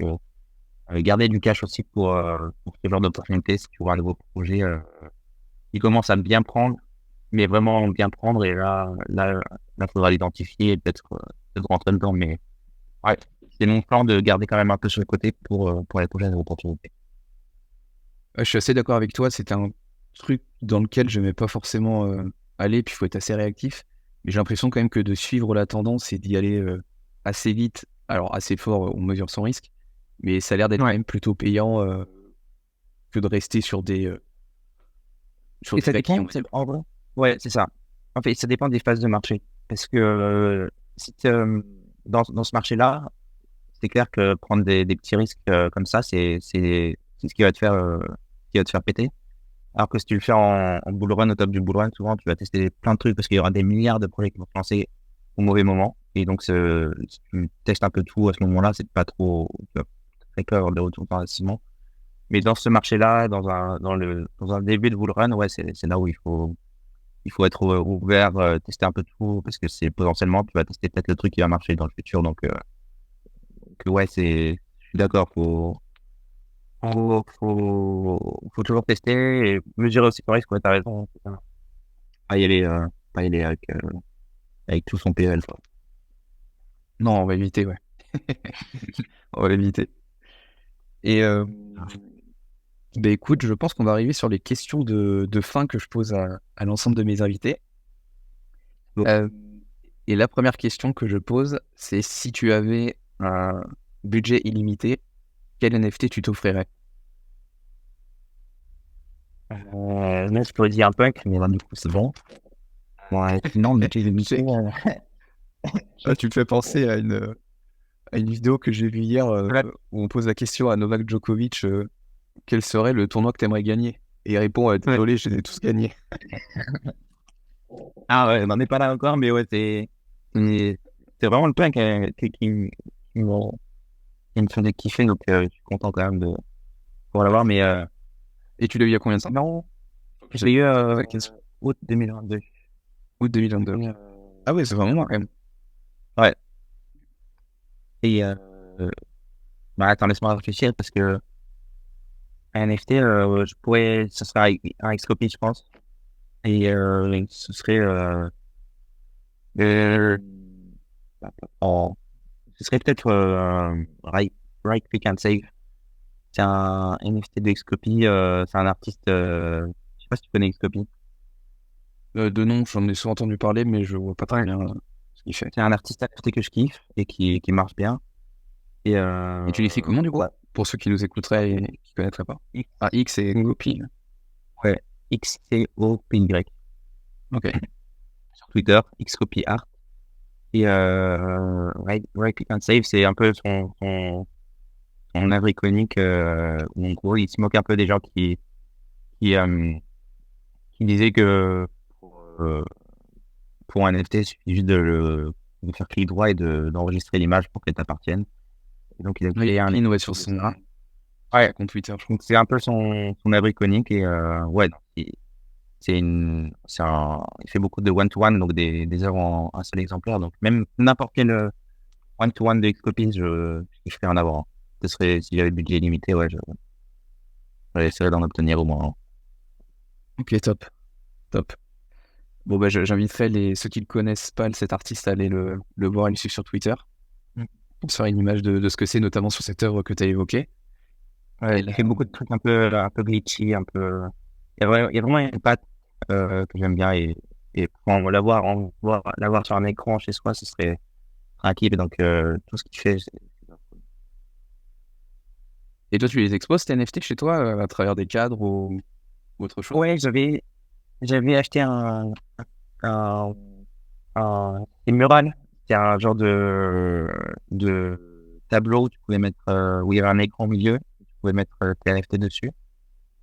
garder du cash aussi pour ce genre d'opportunité si tu vois un nouveau projet qui commence à bien prendre, mais vraiment bien prendre. Et là, faudra l'identifier et peut-être rentrer dedans. Mais ouais, c'est mon plan de garder quand même un peu sur le côté pour les prochaines opportunités. Je suis assez d'accord avec toi. C'était un truc dans lequel je n'aimais pas forcément aller, puis il faut être assez réactif. Mais j'ai l'impression quand même que de suivre la tendance et d'y aller assez vite, alors assez fort, on mesure son risque, mais ça a l'air d'être quand Ouais. même plutôt payant que de rester sur Et ça des acquis. dépend, en vrai. Ouais, c'est ça. En fait, ça dépend des phases de marché. Parce que si dans ce marché-là, c'est clair que prendre des petits risques comme ça, c'est ce qui va te faire péter. Alors que si tu le fais en bull run, au top du bull run, souvent, tu vas tester plein de trucs parce qu'il y aura des milliards de projets qui vont se lancer au mauvais moment. Et donc, si tu testes un peu tout à ce moment-là, c'est pas trop, tu vas très peu avoir de retour par investissement. Mais dans ce marché-là, dans un début de bull run, ouais, c'est là où il faut être ouvert, tester un peu tout parce que c'est potentiellement, tu vas tester peut-être le truc qui va marcher dans le futur. Donc, ouais, je suis d'accord, faut toujours tester et mesurer aussi le risque. Ouais, t'as raison. Pas y aller, pas y aller avec tout son PL, quoi. Non, on va éviter, ouais. On va éviter. Et bah écoute, je pense qu'on va arriver sur les questions de fin que je pose à l'ensemble de mes invités. Bon. Et la première question que je pose, c'est si tu avais un budget illimité, quel NFT tu t'offrirais? Là, je pourrais dire un punk, mais là, du coup, c'est bon. Ouais, sinon, mais tu Tu me fais penser à une vidéo que j'ai vue hier où on pose la question à Novak Djokovic quel serait le tournoi que tu aimerais gagner? Et il répond désolé, je les ai tous gagnés. Ah ouais, on n'en est pas là encore, mais ouais, c'est vraiment le punk qui me faisait kiffer, donc je suis content quand même de pour l'avoir, mais Et tu l'as eu il y a combien de temps? non, je l'ai eu août 2022. Août 2022. Ah ouais, c'est vraiment moi quand même. Ouais. Et bah attends, laisse-moi réfléchir parce que un NFT, ça serait un Xcopy, je pense. Et ce serait euh, ce serait peut-être Right Click and Save. C'est un NFT de Xcopy. C'est un artiste. Je sais pas si tu connais Xcopy. De nom, j'en ai souvent entendu parler, mais je vois pas très bien ce qu'il fait. C'est un artiste NFT que je kiffe et qui marche bien. Et tu l'écris comment du coup? ouais. Pour ceux qui nous écouteraient et qui connaîtraient pas. X, Ah, X et Copy. ouais, XCOPY. Ok. Sur Twitter, Xcopy Art. Et Right Click and Save, c'est un peu son œuvre iconique où en gros, il se moque un peu des gens qui, euh, qui disaient que pour un NFT, il suffit juste de faire clic droit et d'enregistrer l'image pour qu'elle t'appartienne. Et donc, il a créé un ouais, sur son compte Twitter, je crois. Donc, c'est un peu son œuvre iconique. Et ouais, donc, il fait beaucoup de one-to-one, donc des œuvres en un seul exemplaire. Donc, même n'importe quel one-to-one de Xcopy, je ferais en avant. Ce serait, si j'avais le budget limité, ouais, j'essaierais d'en obtenir au moins. Ok, top. Top. Bon, bah, j'inviterai ceux qui ne connaissent pas cet artiste à aller le voir et le suivre sur Twitter pour se faire une image de ce que c'est, notamment sur cette œuvre que tu as évoquée. Ouais, il fait beaucoup de trucs un peu glitchy, un peu. Il y a vraiment une patte que j'aime bien et pour l'avoir sur un écran chez soi, ce serait tranquille. Donc, tout ce qu'il fait, Et toi, tu les exposes, tes NFT chez toi, à travers des cadres ou autre chose? ouais, j'avais acheté un c'est Mural. C'est un genre de tableau où tu pouvais mettre, où il y avait un écran au milieu, tu pouvais mettre tes NFT dessus.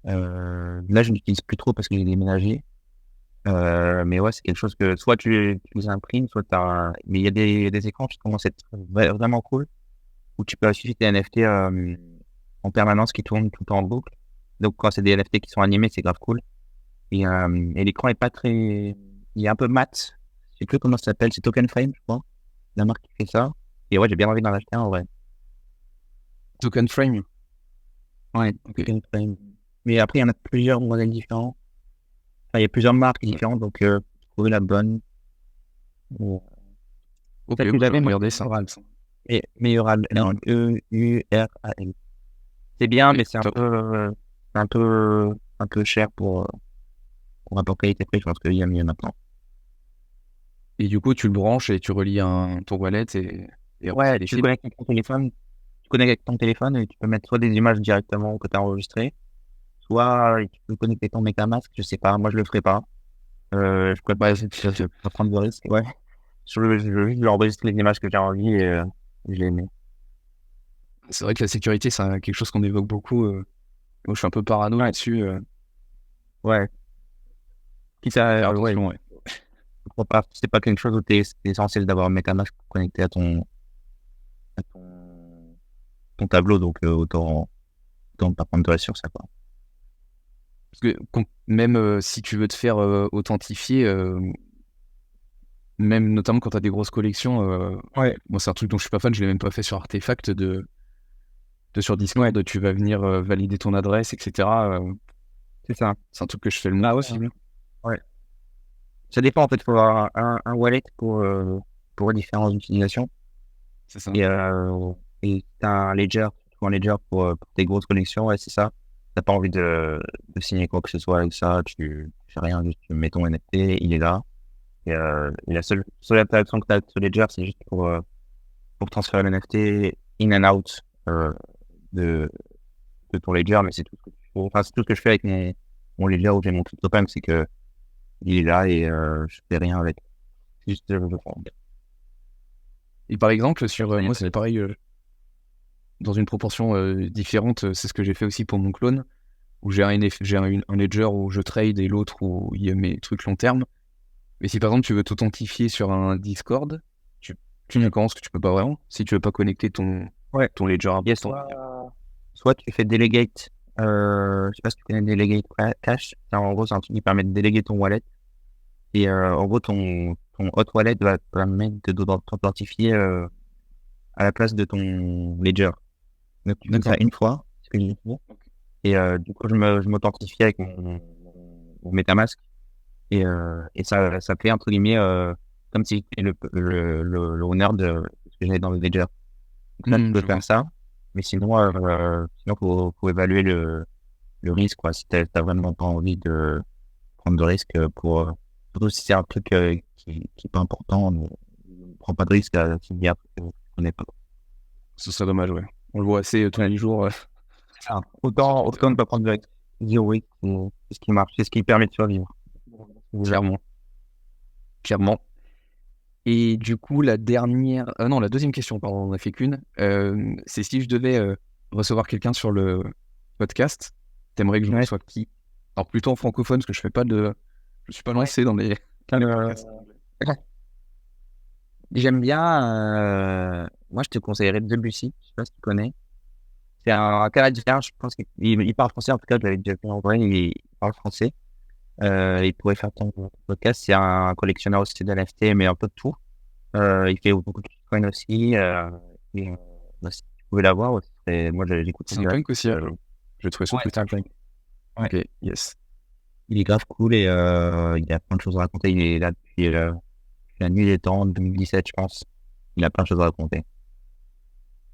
Là, je n'utilise plus trop parce que j'ai déménagé. Mais ouais, c'est quelque chose que soit tu les imprimes, soit mais il y a des écrans qui commencent à être vraiment cool, où tu peux afficher tes NFT en permanence qui tournent tout le temps en boucle. Donc, quand c'est des NFT qui sont animés, c'est grave cool. Et l'écran est pas très. Il est un peu mat. Je sais plus comment ça s'appelle. C'est Token Frame, je crois. La marque qui fait ça. Et ouais, j'ai bien envie d'en acheter un en vrai. Token Frame. Ouais, Ok. Token Frame. Mais après, il y en a plusieurs modèles différents. Enfin, il y a plusieurs marques différentes. Donc, trouver la bonne. Ok, Celle que bah, j'avais, moi, regardez ça. et Meilleural. Eural. C'est bien, mais c'est Top. un peu cher pour rapport qualité-prix. Je pense qu'il y a mieux maintenant. Et du coup, tu le branches et tu relis ton wallet et après, ça Ouais, tu le défile. connectes avec ton téléphone. Tu connectes avec ton téléphone et tu peux mettre soit des images directement que tu as enregistrées, soit tu peux connecter ton MetaMask. Je sais pas, moi je le ferai pas. Je pourrais pas, je peux pas prendre de risque. Ouais. Je veux juste enregistrer les images que j'ai envie et je les mets. C'est vrai que la sécurité, c'est quelque chose qu'on évoque beaucoup. Moi, je suis un peu parano Ouais. là-dessus. Ouais. Quitte Faire ouais, attention, ouais. je crois pas. C'est pas quelque chose où c'est essentiel d'avoir un MetaMask connecté à ton tableau, donc autant pas prendre de risque sur ça, quoi. Parce que même si tu veux te faire authentifier, même notamment quand tu as des grosses collections, Ouais. moi, c'est un truc dont je suis pas fan, je l'ai même pas fait sur Artefact de sur Discord, tu vas venir valider ton adresse, etc. C'est ça. C'est un truc que je fais le moins aussi. Ouais. Ça dépend, en fait, il faut avoir un wallet pour les différentes utilisations. C'est ça. Et t'as un ledger, un ledger pour tes grosses collections, ouais, c'est ça. T'as pas envie de signer quoi que ce soit avec ça, tu fais rien, juste tu mets ton NFT, il est là. Et la seule interaction que t'as avec ce ledger, c'est juste pour transférer l'NFT in and out de, de ton ledger, mais c'est tout ce que enfin, c'est tout ce que je fais avec mon ledger où j'ai mon CryptoPunk, c'est que il est là et je fais rien avec. Juste, je prends. Et par exemple, sur moi, c'est pareil, dans une proportion différente, c'est ce que j'ai fait aussi pour mon clone, où j'ai un ledger où je trade et l'autre où il y a mes trucs long terme. Mais si par exemple tu veux t'authentifier sur un Discord, tu fais comment? Parce que tu peux pas vraiment. Si tu veux pas connecter Ouais. ton ledger Il y a important. soit tu fais delegate, je sais pas si tu connais delegate cash. En gros, c'est un truc qui permet de déléguer ton wallet. Et en gros, ton hot wallet va te permettre de t'authentifier à la place de ton ledger. Donc, tu fais ça une fois, ce que j'ai fait. Et du coup, je m'authentifie avec mon MetaMask. Et ça fait entre guillemets comme si c'était le owner de ce que j'avais dans le ledger. Donc là, tu peux faire ça. Mais sinon, faut évaluer le risque, quoi. Si t'as vraiment pas envie de prendre de risque surtout si c'est un truc qui est pas important, ne prends pas de risque à signer un truc que tu connais pas. Ce serait dommage, ouais. On le voit assez tous les jours. Autant ne pas prendre de risque. Dire oui, c'est ce qui marche, c'est ce qui permet de survivre. Clairement. Et du coup, la deuxième question, pardon, on n'a fait qu'une. C'est si je devais recevoir quelqu'un sur le podcast, t'aimerais que je reçoive qui? Alors plutôt en francophone, parce que je suis pas lancé dans les. J'aime bien. Moi, je te conseillerais Debussy. Je sais pas si tu connais. C'est un Canadien. Je pense qu'il parle français. En tout cas, je l'avais déjà vu en vrai. Il parle français. Il pourrait faire ton podcast. C'est un collectionneur aussi de NFT, mais un peu de tout. Il fait beaucoup de Bitcoin aussi. Si tu pouvais l'avoir, moi, j'écoute. C'est un punk aussi, je trouvais sur Twitter. Ouais. Ok, yes. Il est grave cool et il a plein de choses à raconter. Il est là depuis la nuit des temps, 2017, je pense. Il a plein de choses à raconter.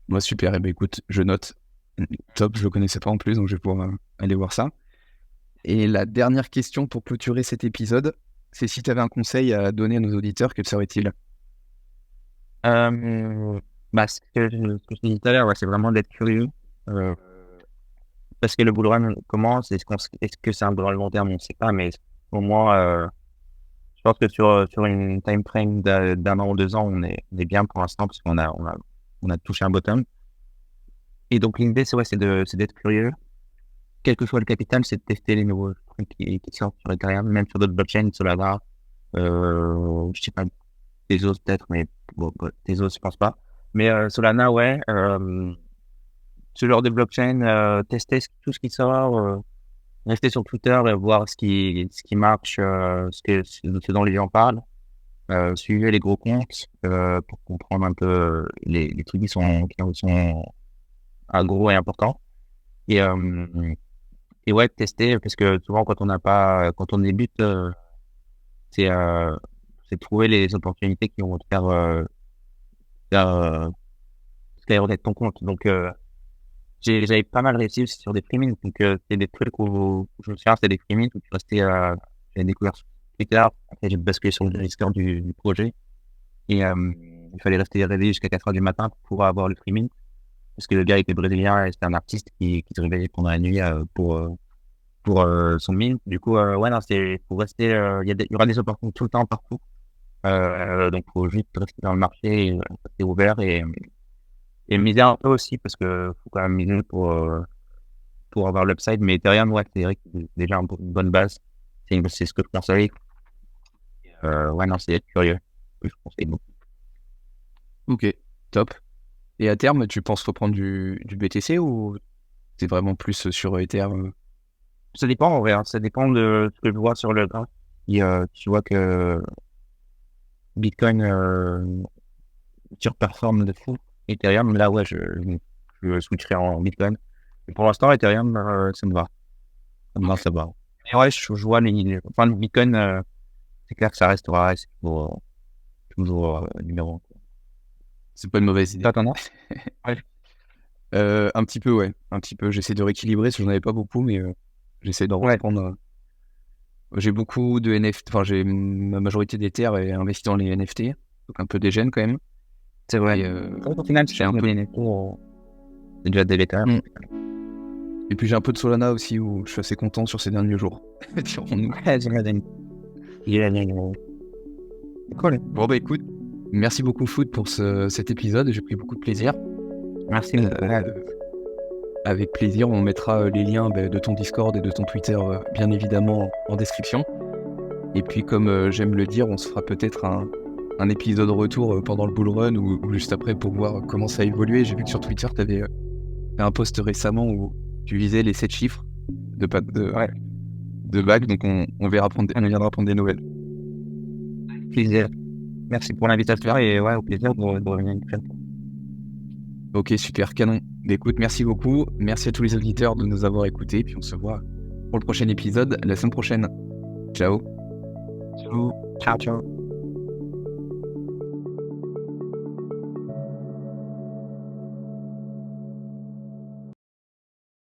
Moi, super. Et ben écoute, je note. Top, je le connaissais pas en plus, donc je vais pouvoir aller voir ça. Et la dernière question pour clôturer cet épisode, c'est si tu avais un conseil à donner à nos auditeurs, quel serait-il? Ce que je disais tout à l'heure, ouais, c'est vraiment d'être curieux. Parce que le bull run commence. Est-ce que c'est un bull run long terme? On ne sait pas, mais au moins, Je pense que sur une time frame d'un an ou 2 ans, on est bien pour l'instant parce qu'on a touché un bottom. Et donc, l'idée, c'est d'être curieux. Quel que soit le capital, c'est de tester les nouveaux trucs qui sortent sur Ethereum, même sur d'autres blockchains, Solana, je sais pas, Tezos peut-être, mais bon, Tezos, je pense pas. Mais Solana, ouais, ce genre de blockchain, tester tout ce qui sort, rester sur Twitter et voir ce qui marche, ce dont les gens parlent. Suivez les gros comptes pour comprendre un peu les trucs qui sont gros et importants. Et ouais, tester, parce que souvent quand on débute, c'est trouver les opportunités qui vont te faire renaître ton compte. Donc j'avais pas mal réussi aussi sur des free mints. Donc c'est des trucs où je me souviens, c'était des free mints où tu restais, j'avais découvert sur Twitter, après j'ai basculé sur le Discord du projet. Et il fallait rester réveillé jusqu'à 4h du matin pour pouvoir avoir le free mint. Parce que le gars était brésilien et c'était un artiste qui se réveillait pendant la nuit pour son mint. Du coup, ouais, non, c'est pour rester. Il y aura des opportunités tout le temps, partout. Donc, il faut juste rester dans le marché, et rester ouvert et miser un peu aussi, parce que faut quand même miser pour avoir l'upside. Mais Ethereum, ouais, c'est vrai que c'est déjà une bonne base. C'est ce que je conseille. Ouais, non, c'est être curieux. Je conseille beaucoup. Ok, top. Et à terme, tu penses reprendre du BTC ou c'est vraiment plus sur Ethereum? Ça dépend, en vrai, hein. Ça dépend de ce que je vois sur le graphe. Et tu vois que Bitcoin surperforme de fou. Ethereum, là, ouais, je switcherai en Bitcoin. Mais pour l'instant, Ethereum, ça me va. Ça va. Et ouais, je vois enfin, le Bitcoin, c'est clair que ça restera. C'est toujours numéro 1. C'est pas une mauvaise idée. Toi, t'en as? Ouais. Un petit peu, ouais. Un petit peu. J'essaie de rééquilibrer, parce que j'en avais pas beaucoup, mais j'essaie d'en reprendre. J'ai beaucoup de NFT, enfin, j'ai ma majorité des terres est investie dans les NFT, donc un peu des gènes quand même. C'est vrai. Et, Au final, j'ai un peu des NFT, c'est déjà délétère. Et puis j'ai un peu de Solana aussi, où je suis assez content sur ces derniers jours. Dirons-nous. Ouais, j'imagine. Cool. Bon, bah écoute, merci beaucoup Foot pour cet épisode, j'ai pris beaucoup de plaisir. Merci. Avec plaisir, on mettra les liens de ton Discord et de ton Twitter, bien évidemment, en description. Et puis, comme j'aime le dire, on se fera peut-être un épisode retour pendant le bull run ou juste après pour voir comment ça a évolué. J'ai vu que sur Twitter, tu avais fait un post récemment où tu visais les 7 chiffres de bague, donc on viendra prendre des nouvelles. Plaisir. Merci pour l'invitation et ouais, au plaisir de revenir une prochaine fois. Ok, super, canon. Écoute, merci beaucoup. Merci à tous les auditeurs de nous avoir écoutés. Puis on se voit pour le prochain épisode la semaine prochaine. Ciao. Ciao. Ciao.